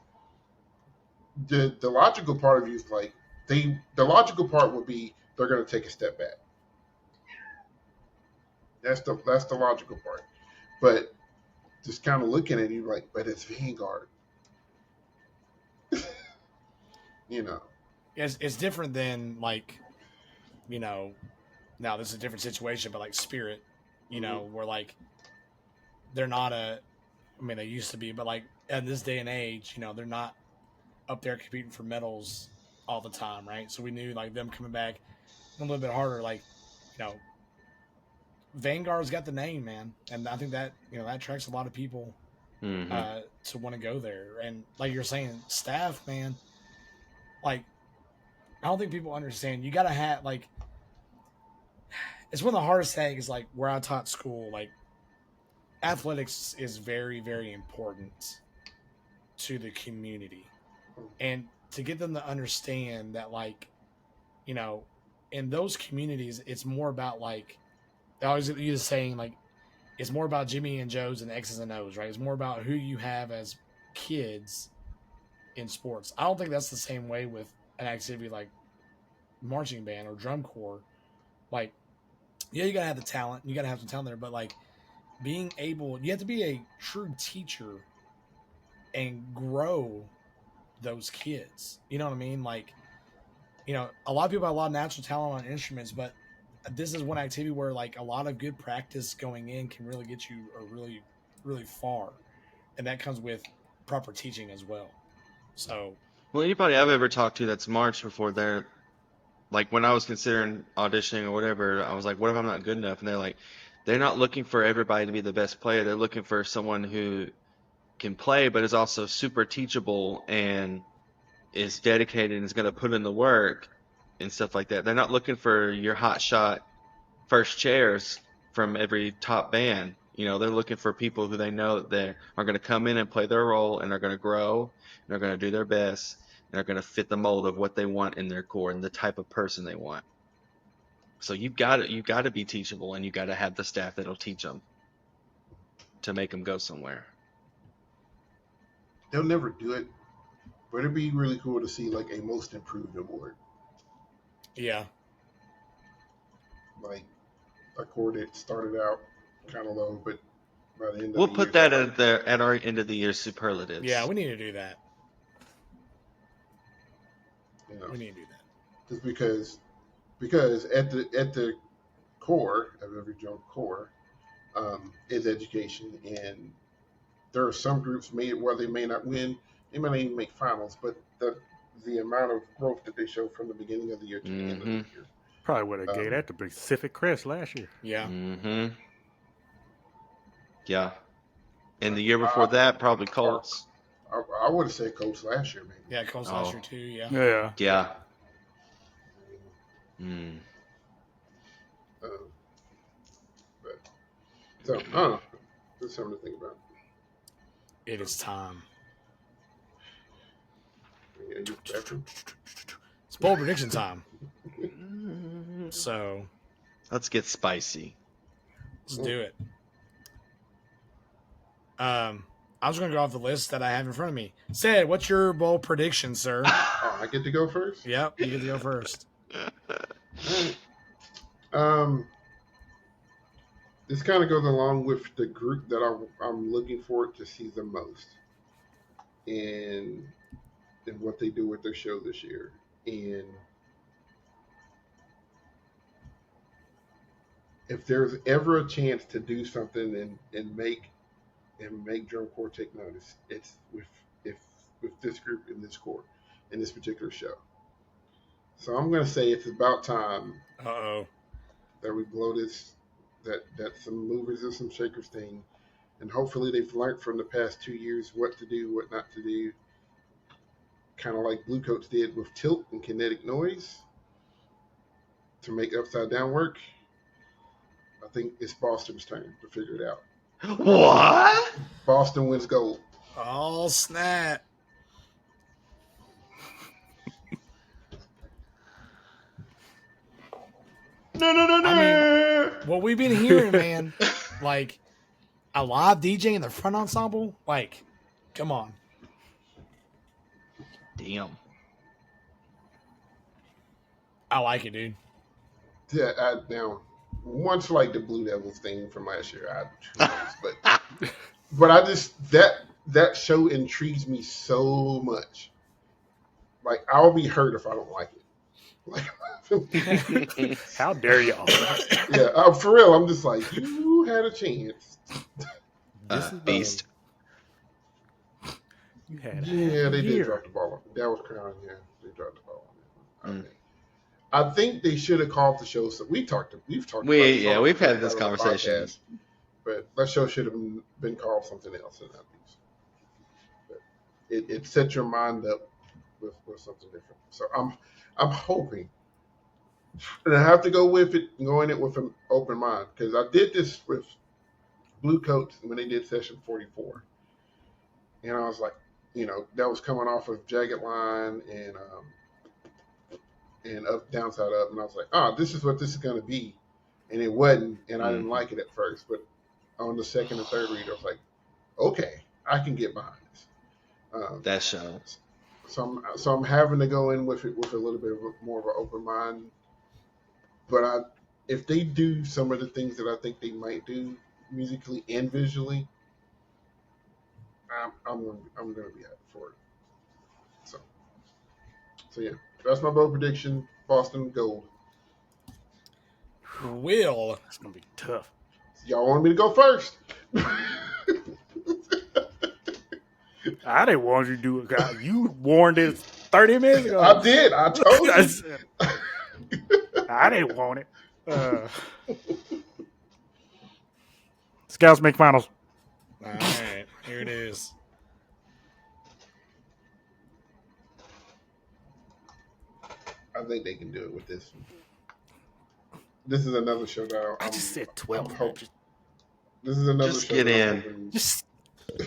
the logical part of you is like, the logical part would be they're going to take a step back. That's the logical part. But just kind of looking at you like, but it's Vanguard. You know. It's different than like, you know, now this is a different situation, but like Spirit, you know, where like they're not a, I mean, they used to be, but like at this day and age, you know, they're not up there competing for medals all the time, right? So we knew like them coming back a little bit harder, like, you know, Vanguard's got the name, man, and I think that, you know, that attracts a lot of people Mm-hmm. to want to go there. And like you're saying, staff, man, like I don't think people understand. You gotta have like, it's one of the hardest things. Like where I taught school, like athletics is very, very important to the community, and to get them to understand that, like, you know, in those communities, it's more about like they always use saying like it's more about Jimmy and Joe's and X's and O's, right? It's more about who you have as kids in sports. I don't think that's the same way with an activity like marching band or drum corps. Like, yeah, you gotta have the talent, you gotta have some talent there, but like being able, you have to be a true teacher and grow those kids. You know what I mean? Like, you know, a lot of people have a lot of natural talent on instruments, but this is one activity where like a lot of good practice going in can really get you a really, really far, and that comes with proper teaching as well. So Well, anybody I've ever talked to that's marched before, they're like, when I was considering auditioning or whatever, I was like, what if I'm not good enough? And they're like, they're not looking for everybody to be the best player. They're looking for someone who can play, but is also super teachable and is dedicated and is going to put in the work and stuff like that. They're not looking for your hot shot first chairs from every top band. You know, they're looking for people who they know that they are going to come in and play their role, and they're going to grow, and they're going to do their best, and they're going to fit the mold of what they want in their core and the type of person they want. So you got to be teachable, and you got to have the staff that'll teach them to make them go somewhere. They'll never do it, but it'd be really cool to see like a most improved award. yeah, Like a core that started out kind of low, but by the end of We'll the year, put that like, at our end of the year yeah, superlatives. we need to do that. you know, We need to do that. just because at the core of every drum core is education, and there are some groups made where they may not win, they may not even make finals, but the amount of growth that they show from the beginning of the year to the end of the Mm-hmm. year. Probably would have gave Um, that to Pacific Crest last year. Yeah, Mm-hmm. Yeah. And the but year before that, probably Colts. I would have said Colts last year, maybe. yeah, Colts last Oh, year too. Yeah, Yeah. yeah. Mm. Um, but so I don't know. Just something to think about. it is time. Yeah, you bathroom? It's bowl prediction time. So Let's get spicy. let's do it. I was going to go off the list that I have in front of me. Said, what's your bowl prediction, sir? Oh, I get to go first. Yep, you get to go first. All right. This kind of goes along with the group that I'm looking forward to see the most, and what they do with their show this year. And if there's ever a chance to do something and make drum corps take notice, it's with this group in this corps in this particular show. So I'm going to say it's about time Uh-oh. that we blow this, that some movers and some shakers thing. And hopefully they've learned from the past 2 years what to do, what not to do. Kind of like Blue Coats did with tilt and kinetic noise to make upside down work. I think it's Boston's turn to figure it out. What? Boston wins gold. Oh, snap. No. I mean, what we've been hearing, man, like a live DJ in the front ensemble, like, come on. Damn. I like it, dude. Yeah, now, once like the Blue Devils thing from last year, but I just that show intrigues me so much. Like I'll be hurt if I don't like it. Like, How dare y'all? yeah, for real. I'm just like, you had a chance. This is Beast. You had Yeah, they year. did drop the ball on it. That was Crown. Yeah, they dropped the ball on it. I think they should have called the show. So we've talked about this We've had this on the conversation. podcast, but that show should have been called something else. But it sets your mind up with something different. So I'm hoping, and I have to going it with an open mind because I did this with Blue Coats when they did session 44, and I was like, that was coming off of Jagged Line and up downside up, and I was like, this is what this is going to be, and it wasn't, and I didn't like it at first, but on the second and third read I was like, okay, I can get behind this. That show. So I'm having to go in with it with a little bit more of an open mind, but if they do some of the things that I think they might do musically and visually, I'm going to be happy for it. So yeah. That's my bold prediction. Boston gold. Will. It's gonna be tough. Y'all want me to go first? I didn't want you to do it. You warned this 30 minutes ago. I did. I told you. I didn't want it. Scouts make finals. All right, here it is. I think they can do it with this one. This is another show that I just said 12. This is another Just show. get that I'm in. hoping- Just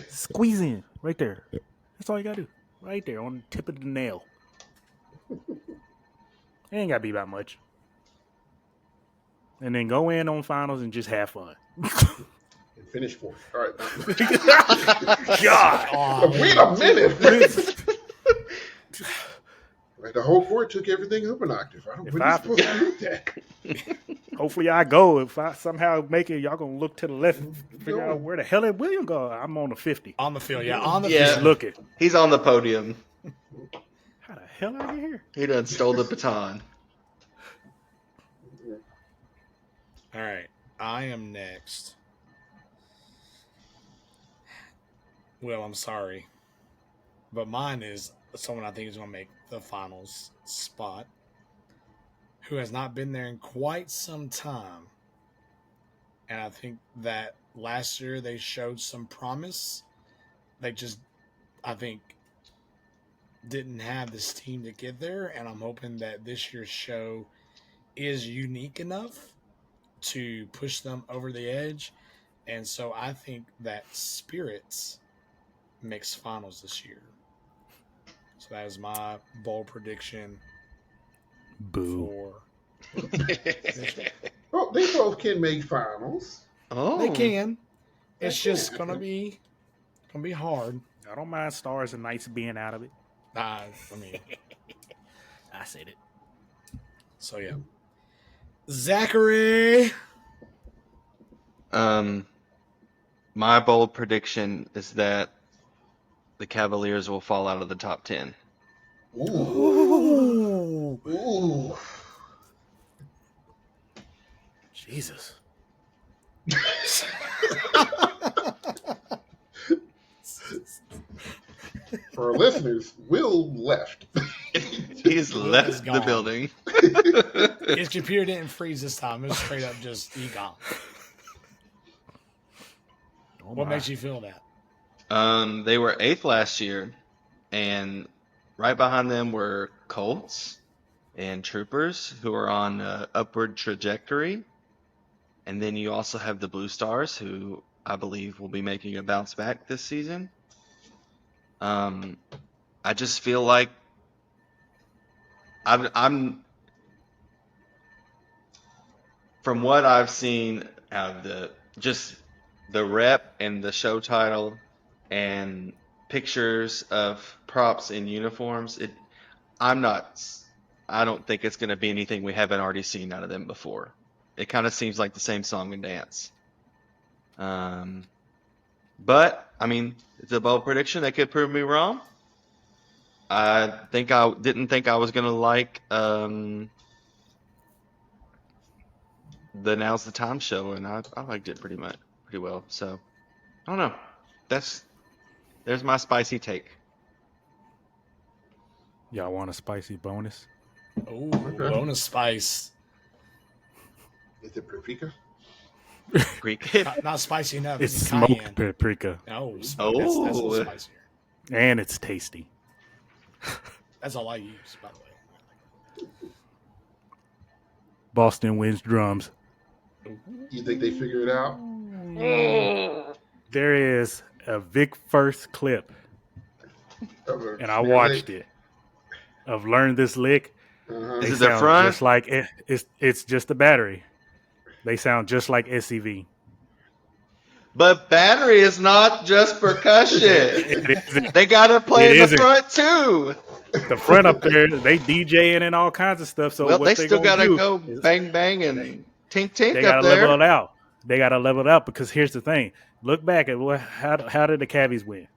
squeeze in right there. That's all you gotta do. Right there on the tip of the nail. It ain't gotta be that much. And then go in on finals and just have fun. and finish fourth. All right. God. Oh, Wait a minute. Like, the whole court took everything up an octave. I don't If think I- you're supposed to do that. Hopefully I go. If I somehow make it, y'all gonna look to the left and figure out where the hell did William go. I'm on the 50. on the field, yeah, on the Yeah. Just field. looking. He's on the podium. How the hell I get here? He done stole the baton. All right, I am next. Well, I'm sorry, but mine is someone I think is going to make the finals spot, who has not been there in quite some time. And I think that last year they showed some promise. They just, I think, didn't have this team to get there. And I'm hoping that this year's show is unique enough to push them over the edge. And so I think that Spirits makes finals this year. So that is my bold prediction Boo. for Well, they both can make finals. Oh. they can. It's They just can. gonna be hard. I don't mind Stars and Knights being out of it. I mean, I said it. so yeah. Zachary. My bold prediction is that the Cavaliers will fall out of the top 10. Ooh. Ooh. Ooh. Jesus. For our listeners, Will left. He's Will left is the gone. building. His computer didn't freeze this time. It was straight up just he gone. Oh What my. makes you feel that? They were 8th last year, and right behind them were Colts and Troopers, who are on an upward trajectory. And then you also have the Blue Stars, who I believe will be making a bounce back this season. I just feel like I'm from what I've seen out of the rep and the show title and pictures of props in uniforms. I'm not. I don't think it's going to be anything we haven't already seen out of them before. It kind of seems like the same song and dance. Um, but I mean, it's a bold prediction. They could prove me wrong. I didn't think I was gonna like the Now's the Time show, and I liked it pretty well. So I don't know. There's my spicy take. Y'all want a spicy bonus? Ooh, Okay. bonus spice. Is it paprika? Greek. Not spicy enough. It's It's smoked cayenne. paprika, No, that's a Oh. little spicier. and it's tasty. That's all I use, by the way. Boston wins drums. You think they figure it out? There is a Vic Firth clip, and I watched it. Of Learn This Lick. Uh-huh. Is They it the sound front? just like it's just a battery. They sound just like SCV. But battery is not just percussion. It isn't. They gotta play It in the isn't. front too. The front up there, they DJing and all kinds of stuff. So Well, what they they still gonna gotta do go is bang bang and tink they tink gotta up there. level it out. They gotta level it out because here's the thing. Look back at how did the Cavs win?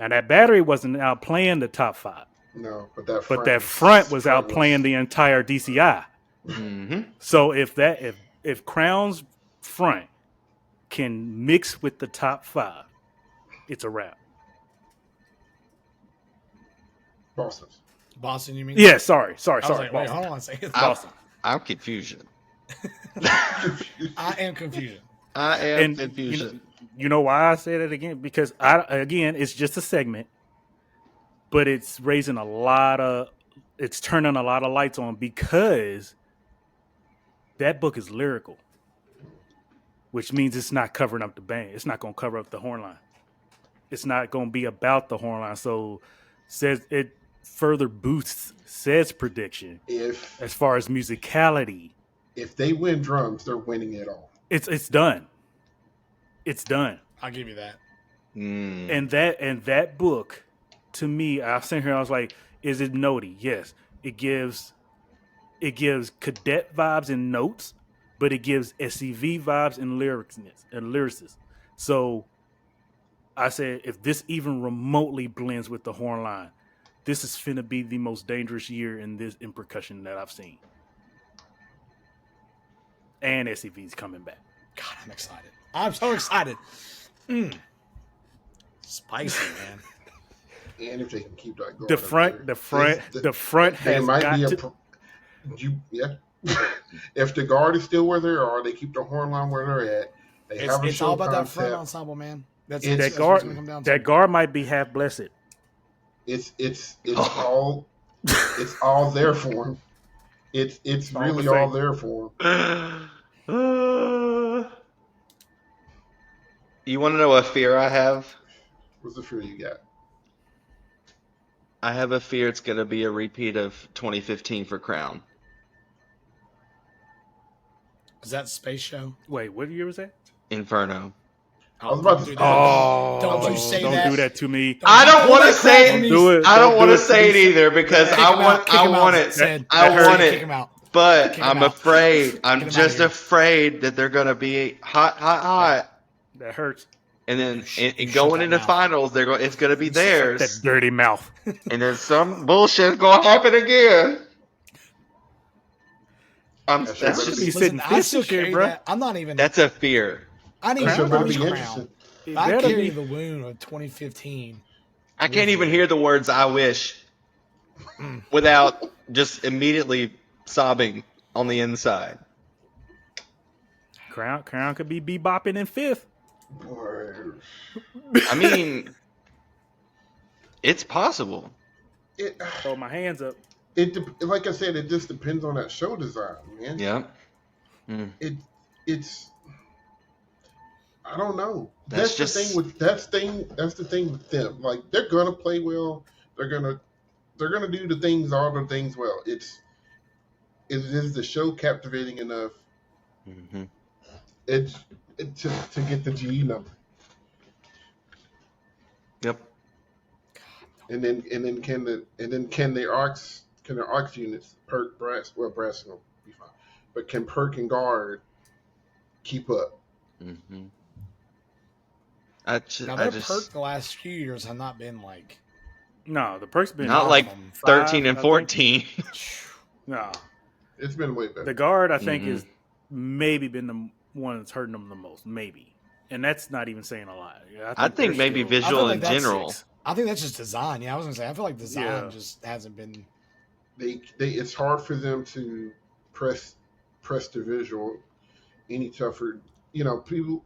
Now that battery wasn't out playing the top 5, No, but that front was out playing the entire DCI. Mm-hmm. So if Crown's front can mix with the top 5, it's a wrap. Boston's. Boston, you mean? Yeah, sorry. I was like, wait, Boston. hold on a second. Boston. I'm confusion. I am confusion. I am And confusion. you know why I say that again? Because it's just a segment, but it's turning a lot of lights on because that book is lyrical, which means it's not covering up the band. It's not going to cover up the horn line. It's not going to be about the horn line. So says it further boosts Ced's prediction If as far as musicality. if they win drums, they're winning it all. It's done. It's done. I'll give you that. Mm. And that book, to me, I was sitting here, I was like, is it notey? Yes. It gives cadet vibes and notes, but it gives SCV vibes and lyricists. So I said, if this even remotely blends with the horn line, this is finna be the most dangerous year in percussion that I've seen. And SCV's coming back. God, I'm excited. I'm so excited. Spicy, man. And if they can keep that going, The front there has might got be to. yeah. If the guard is still where they are, they keep the horn line where they're at. They have a It's show all about concept. that front ensemble, man. That's It's- that's That what it's guard, gonna come down that to. guard might be half blessed. It's all there for him. It's all really the all same. there for him. You want to know what fear I have? What's the fear you got? I have a fear it's going to be a repeat of 2015 for Crown. Is that Space Show? Wait, what year was that? Inferno. I was about don't to- do that. Oh, Don't you say don't that. do that to me. I don't Pull want to that say crap from me. Do it. I don't want to do say it please. either because Kick I him out. want Kick him out, it. Sid. I Sid, want Kick it. him out. But Kick him I'm out. afraid. Get I'm him just outta here. afraid that they're going to be hot. That hurts. And then You and shut going that into mouth. finals, it's going to be That theirs. dirty mouth. And then some bullshit's going to happen again. That's That just- should be Listen, sitting I fifth still this year, carry bro. that. I'm not even. That's a fear. I didn't That even should watch be Crown. interesting. It I better carry be. the wound of 2015. I can't even hear the words I wish. without just immediately sobbing on the inside. Crown could be bebopping in fifth. Boy. I mean, it's possible. It, Throw my hands up. like I said, it just depends on that show design, man. Yeah. It's I don't know. That's That's the thing with them. Like they're gonna play well. They're gonna do all the things well. Is the show captivating enough? Mm-hmm. To get the GE number. Yep. And then can their arcs units perk brass will be fine, but can perk and guard keep up? Mm-hmm. Now their perk the last few years have not been like. No, the perks been not like 13 and 14. No, it's been way better. The guard I think is maybe been the one that's hurting them the most, maybe, and that's not even saying a lot. I think maybe visual in general. I think that's just design. Yeah, I was gonna say I feel like design just hasn't been. It's hard for them to press the visual any tougher. You know, people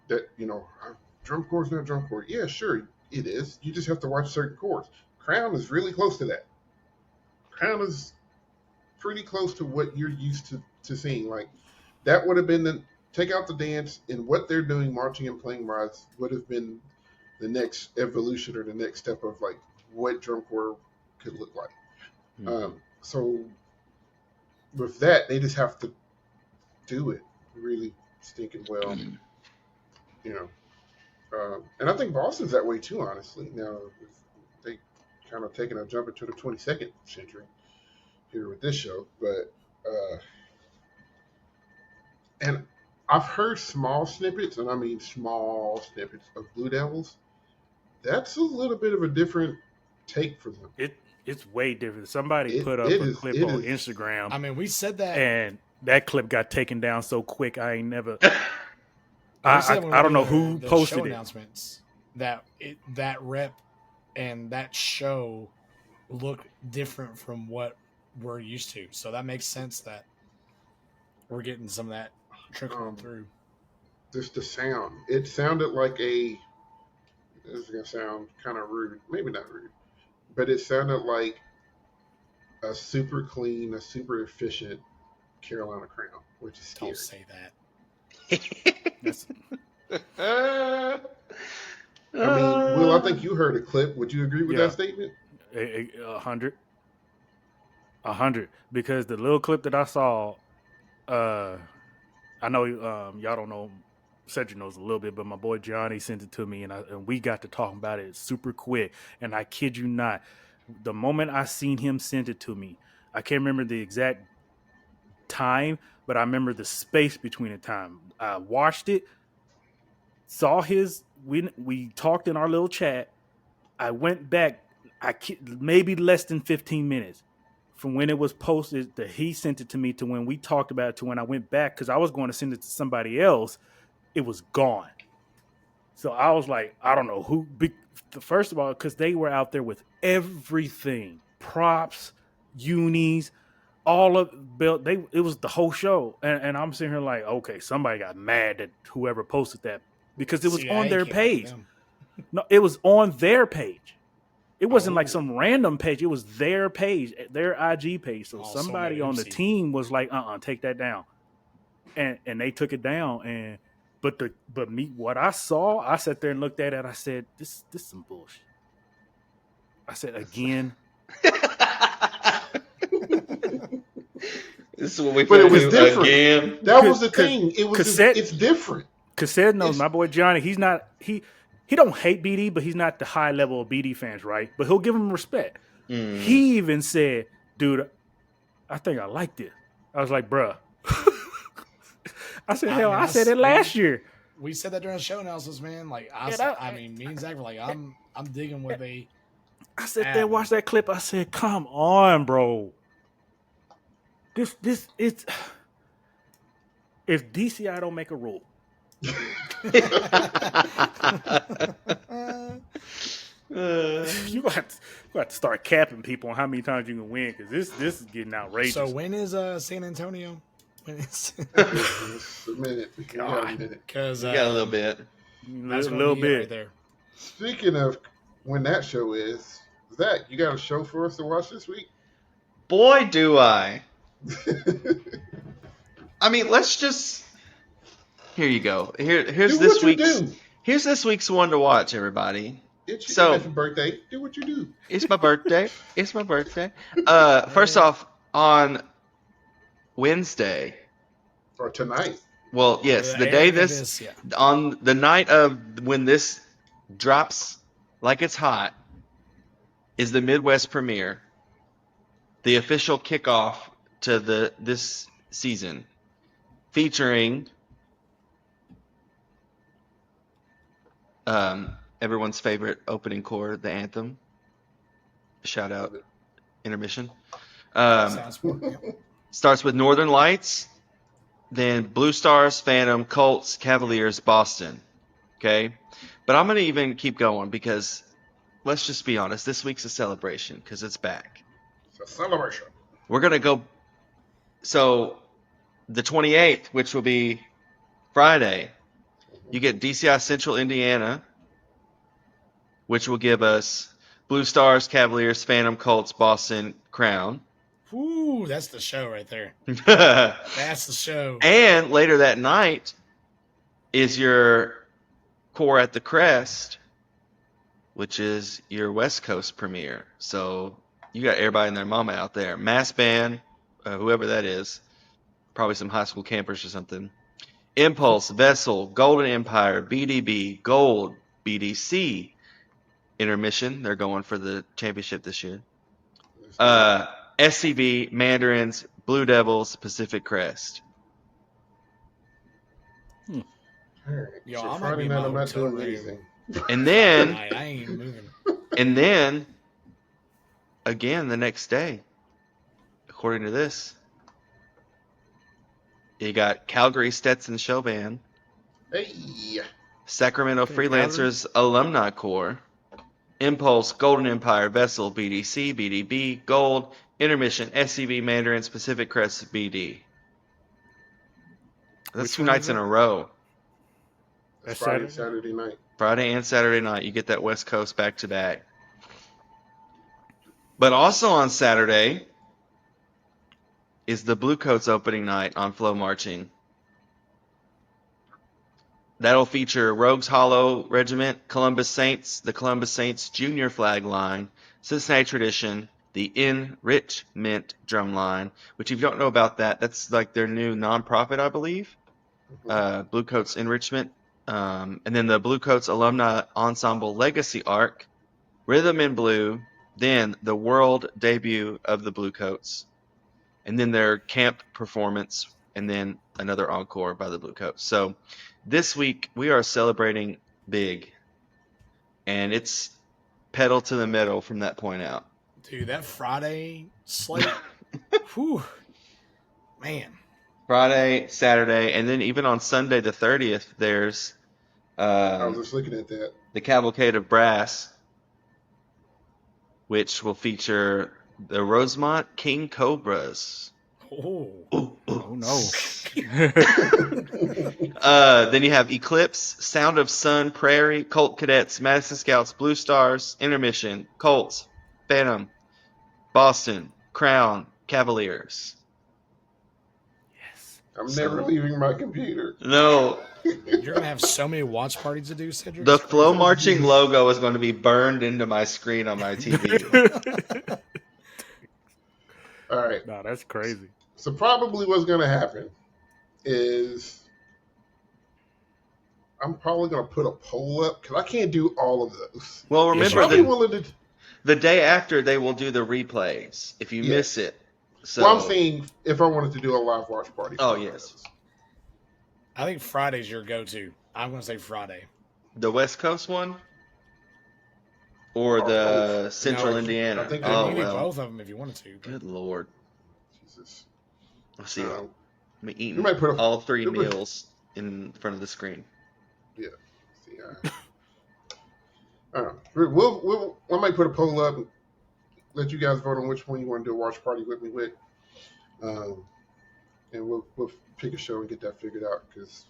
that drum corps not drum corps. Yeah, sure it is. You just have to watch certain corps. Crown is really close to that. Crown is pretty close to what you're used to seeing. Like that would have been take out the dance and what they're doing, marching and playing wise, would have been the next evolution or the next step of like what drum corps could look like. Mm-hmm. So with that, they just have to do it really stinking well. Mm-hmm. And I think Boston's that way too, honestly. Now they kind of taking a jump into the 22nd century here with this show, but and I've heard small snippets, and I mean small snippets of Blue Devils. That's a little bit of a different take for them. It's way different. Somebody put up a clip on Instagram. I mean, we said that, and that clip got taken down so quick. I ain't never. I don't know who posted it. Announcements that that rep and that show look different from what we're used to, so that makes sense that we're getting some of that trickling through. Just the sound. It sounded like this is gonna sound kind of rude, maybe not rude, but it sounded like a super clean, a super efficient Carolina Crown, which is scary. Don't say that. I mean, Will, I think you heard a clip. Would you agree with that statement? 100. Because the little clip that I saw, I know y'all don't know, Cedric knows a little bit, but my boy Johnny sent it to me, and we got to talking about it super quick. And I kid you not, the moment I seen him send it to me, I can't remember the exact time, but I remember the space between the time. I watched it, saw we talked in our little chat. I went back, maybe less than 15 minutes from when it was posted that he sent it to me to when we talked about it to when I went back, because I was going to send it to somebody else. It was gone. So I was like, I don't know who. First of all, because they were out there with everything, props, unis, all of built. It was the whole show, and I'm sitting here like, okay, somebody got mad at whoever posted that because it was on their page. No, it was on their page. It wasn't like some random page. It was their page, their IG page. So somebody on the team was like, take that down, and they took it down. But me, what I saw, I sat there and looked at it. I said, this is some bullshit. I said again. This is what we. But it was different. Again. That was the thing. It's different. Cassette knows my boy Johnny. He's not he don't hate BD, but he's not the high level of BD fans, right? But he'll give him respect. Mm. He even said, "Dude, I think I like this." I was like, "Bruh." I said, "Hell, I said it last year." We said that during the show analysis, man. Like I mean, me and Zach were like, "I'm digging what they." I sat there, watched that clip. I said, "Come on, bro. This it's if DCI don't make a rule." You got to start capping people on how many times you can win because this is getting outrageous. So when is San Antonio? When is Just a minute. We got a God. minute. because You got a little bit. that's a gonna little be it bit. right there. Speaking of when that show is, Zach, you got a show for us to watch this week? Boy, do I. I mean, let's just. Here you go. Here's Do this what you week's. do. Here's this week's one to watch, everybody. It's So your birthday. Do what you do. it's my birthday. It's my birthday. First Man. off, on Wednesday. Or tonight. Well, For yes, the the day airing of this yeah. on the night of when this drops like it's hot is the Midwest premiere, the official kickoff to this season, featuring everyone's favorite opening chord, the anthem. Shout out intermission. Sound sport. Yeah. Starts with Northern Lights, then Blue Stars, Phantom, Colts, Cavaliers, Boston. Okay, but I'm gonna even keep going because let's just be honest. This week's a celebration because it's back. It's a celebration. We're gonna go. So the 28th, which will be Friday, you get DCI Central Indiana, which will give us Blue Stars, Cavaliers, Phantom, Colts, Boston, Crown. Ooh, that's the show right there. And That's the show. later that night is your Core at the Crest, which is your West Coast premiere. So you got everybody and their mama out there. Mass band, whoever that is, probably some high school campers or something. Impulse, Vessel, Golden Empire, BDB, Gold, BDC, Intermission. They're going for the championship this year. SCB, Mandarins, Blue Devils, Pacific Crest. All right. Yo, So I might Friday be in night my I'm not hotel doing room. anything. And then, I ain't moving. and then, again the next day, according to this, you got Calgary Stetson Show Band, Hey. Sacramento Okay, Freelancers Alumni Corps, Impulse, Golden Empire, Vessel, BDC, BDB, Gold, Intermission, SCB, Mandarins, Pacific Crest, BD. That's Which 2 one nights is in it? a row. That's That's Friday and Saturday? Saturday night. Friday and Saturday night, you get that West Coast back to back. But also on Saturday is the Blue Coats opening night on Flow Marching. That'll feature Rogues Hollow Regiment, Columbus Saints, the Columbus Saints Junior Flag Line, Cincinnati Tradition, the Enrichment Drum Line, which if you don't know about that, that's like their new nonprofit, I believe. Blue Coats Enrichment. And then the Blue Coats Alumni Ensemble Legacy Arc, Rhythm in Blue, then the world debut of the Blue Coats, and then their camp performance, and then another encore by the Blue Coats. So this week we are celebrating big, and it's pedal to the metal from that point out. Dude, that Friday slate. Whew. Man. Friday, Saturday, and then even on Sunday the 30th, there's I was just looking at that. the Cavalcade of Brass, which will feature the Rosemont King Cobras. Oh. Oh no. Then you have Eclipse, Sound of Sun, Prairie, Colt Cadets, Madison Scouts, Blue Stars, Intermission, Colts, Phantom, Boston, Crown, Cavaliers. Yes. I'm never leaving my computer. No, You're gonna have so many watch parties to do, Cedric. the It's crazy. Flow Marching logo is going to be burned into my screen on my TV. All right. No, that's crazy. So probably what's going to happen is I'm probably going to put a poll up because I can't do all of those. Well, Yes, remember you I'll be can. willing to. the day after they will do the replays if you miss Yes. it. So, Well, I'm saying if I wanted to do a live watch party. Oh, for yes. those. I think Friday's your go-to. I'm gonna say Friday. the West Coast one or Or the both. Central No, Indiana. I think You Oh can do well. both of them if you wanted to. but- Good lord. Jesus. Let's see. I'm You eating might put a- all three you might- meals in front of the screen. See, I don't know. I might put a poll up and let you guys vote on which one you want to do a watch party with me with. And we'll pick a show and get that figured out because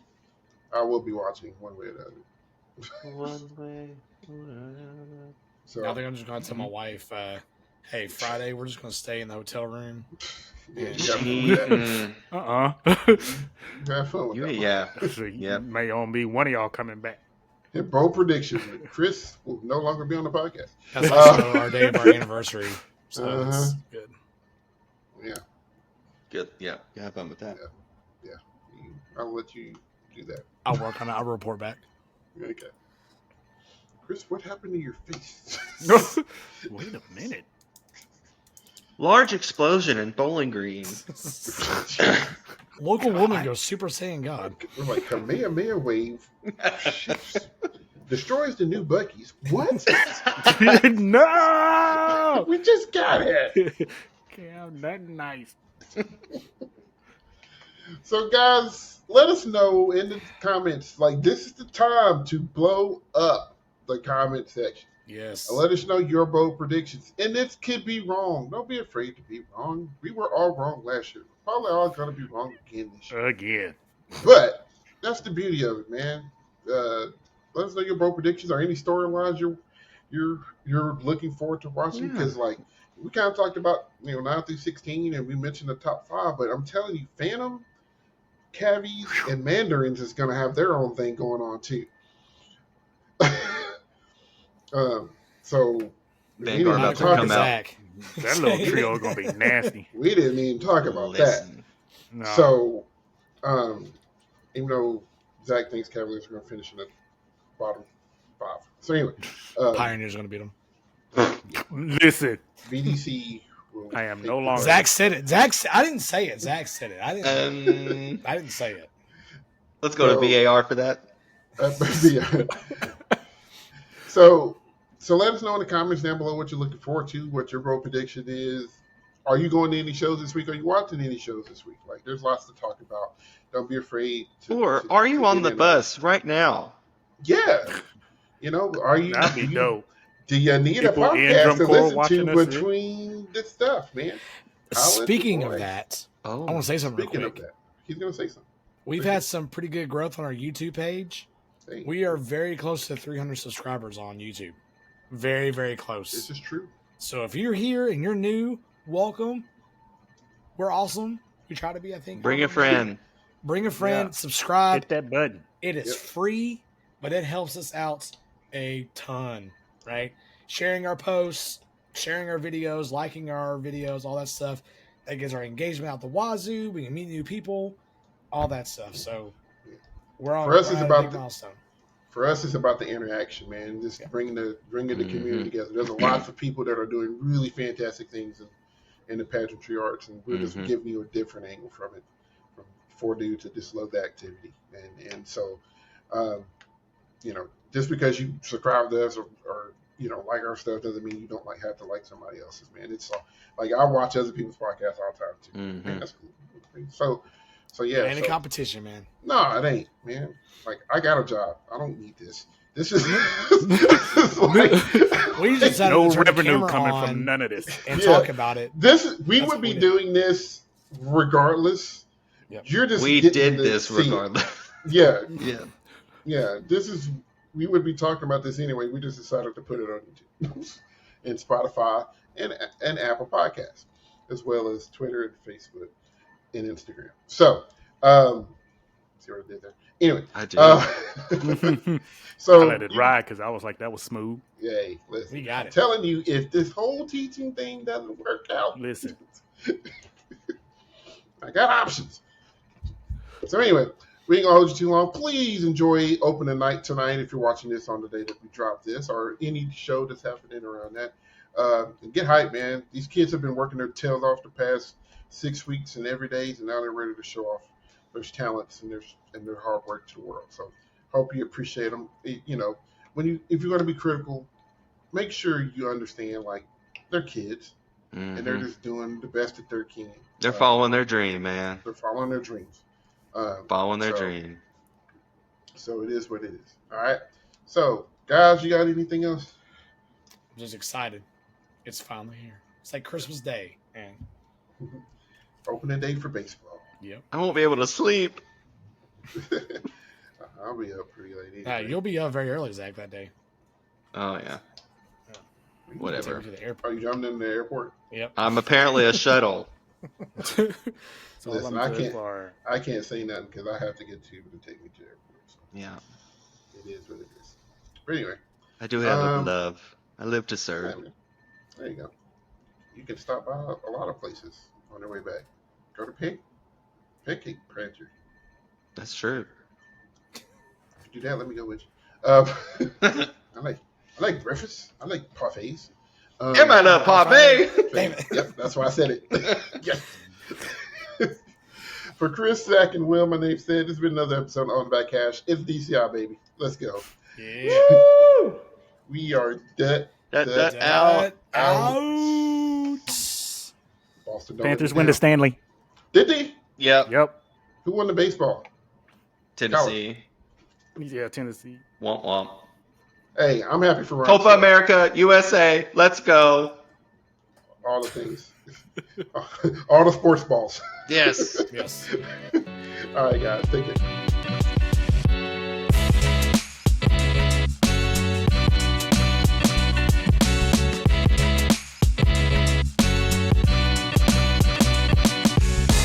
I will be watching one way or the other. One way. So I think I'm just gonna tell my wife, hey, Friday we're just gonna stay in the hotel room. yeah, you have fun with that. Have fun with that. Yeah. So Yep. may only be one of y'all coming back. And bold predictions. Chris will no longer be on the podcast. That's also our day of our anniversary, so it's good. Yeah. Good. Yeah. You have fun with that. Yeah. I'll let you do that. I'll work on it. I'll report back. Okay. Chris, what happened to your face? Wait a minute. Large explosion in Bowling Green. Local woman goes Super Saiyan God. We're like Kamehameha wave destroys the new Bucky's. What? No! We just got it. Damn, that's nice. So, guys, let us know in the comments. Like, this is the time to blow up the comment section. Yes. Let us know your bold predictions. And this could be wrong. Don't be afraid to be wrong. We were all wrong last year. Probably all going to be wrong again this year. Again. But that's the beauty of it, man. Let us know your bold predictions or any storylines you're looking forward to watching. Because, like, we kind of talked about, 9 through 16, and we mentioned the top 5. But I'm telling you, Phantom, Cavies, and Mandarins is going to have their own thing going on, too. So Vanguard about to come out. That little trio is gonna be nasty. We didn't even talk about that. No. So, even though Zach thinks Cavaliers are going to finish in the bottom 5. So anyway, Pioneers are going to beat them. Listen, BDC. I am no longer. Zach said it. I didn't say it. Zach said it. I didn't say it. Let's go to VAR for that. So let us know in the comments down below what you're looking forward to, what your bold prediction is. Are you going to any shows this week? Are you watching any shows this week? Like, there's lots to talk about. Don't be afraid. Are you on the bus right now? Yeah. Are you? That'd be dope. Do you need a podcast to listen to between this stuff, man? Speaking of that, I want to say something real quick. Of that, he's going to say something. We've had some pretty good growth on our YouTube page. We are very close to 300 subscribers on YouTube. Very, very close. This is true. So if you're here and you're new, welcome. We're awesome. We try to be, I think. Bring a friend. Bring a friend. Yeah. Subscribe. Hit that button. It is free, but it helps us out a ton, right? Sharing our posts, sharing our videos, liking our videos, all that stuff. That gets our engagement out the wazoo. We can meet new people, all that stuff. So we're on. For us, it's about milestone. For us, it's about the interaction, man. Just bringing the community together. There's lots of people that are doing really fantastic things in the pageantry arts, and we're just giving you a different angle from it, for due to just love the activity. And so, just because you subscribe to us or like our stuff doesn't mean you don't have to like somebody else's, man. It's like I watch other people's podcasts all the time too. Man, that's cool. So yeah. Ain't a competition, man. No, it ain't, man. Like, I got a job. I don't need this. This is we just had no revenue coming from none of this and talk about it. We would be doing this regardless. Yep. You're just we did this regardless. Yeah. Yeah. We would be talking about this anyway. We just decided to put it on YouTube and Spotify and Apple Podcasts, as well as Twitter and Facebook and Instagram. So, see what I did there? Anyway, I did. So I let it ride because I was like, that was smooth. Yay! Listen, we got it. I'm telling you, if this whole teaching thing doesn't work out, listen, I got options. So anyway, we ain't gonna hold you too long. Please enjoy opening night tonight if you're watching this on the day that we drop this, or any show that's happening around that. And get hyped, man. These kids have been working their tails off the past 6 weeks and every day, and now they're ready to show off their talents and their hard work to the world. So hope you appreciate them. If you're going to be critical, make sure you understand, like, they're kids and they're just doing the best that they can. They're following their dream, man. They're following their dreams. Following their dream. So it is what it is. All right. So Guys, you got anything else? I'm just excited. It's finally here. It's like Christmas Day. And Opening day for baseball. yep. I won't be able to sleep. I'll be up pretty late. Anyway. You'll be up very early, Zach, that day. Oh yeah. Whatever. Take you to the airport. Are you jumping in the airport? Yep. I'm apparently a shuttle. That's all Listen, I'm I good can't- for. I can't say nothing because I have to get people to take me to the airport. So Yeah. it is what it is. But anyway, I do have Um, love. I live to yeah, serve. man. There you go. You can stop by a lot of places on their way back. Go to Pancake Prancer. That's true. If you do that, let me go with you. I like breakfast. I like parfaits. Am I not Poppy? Damn it. Yep, that's why I said it. Yes. For Chris, Zach, and Will, my name's Stan. This has been another episode on Back Cash. It's DCI, baby. Let's go. Yeah. We are dead. Out. Out. Boston don't Panthers let me win the down. Stanley. Did they? Yep. Yep. Who won the baseball? Tennessee. Yeah, Tennessee. Womp womp. Hey, I'm happy for Ryan. Copa Shelton. America, USA. Let's go. All the things. All the sports balls. Yes. Yes. All right, guys. Take it.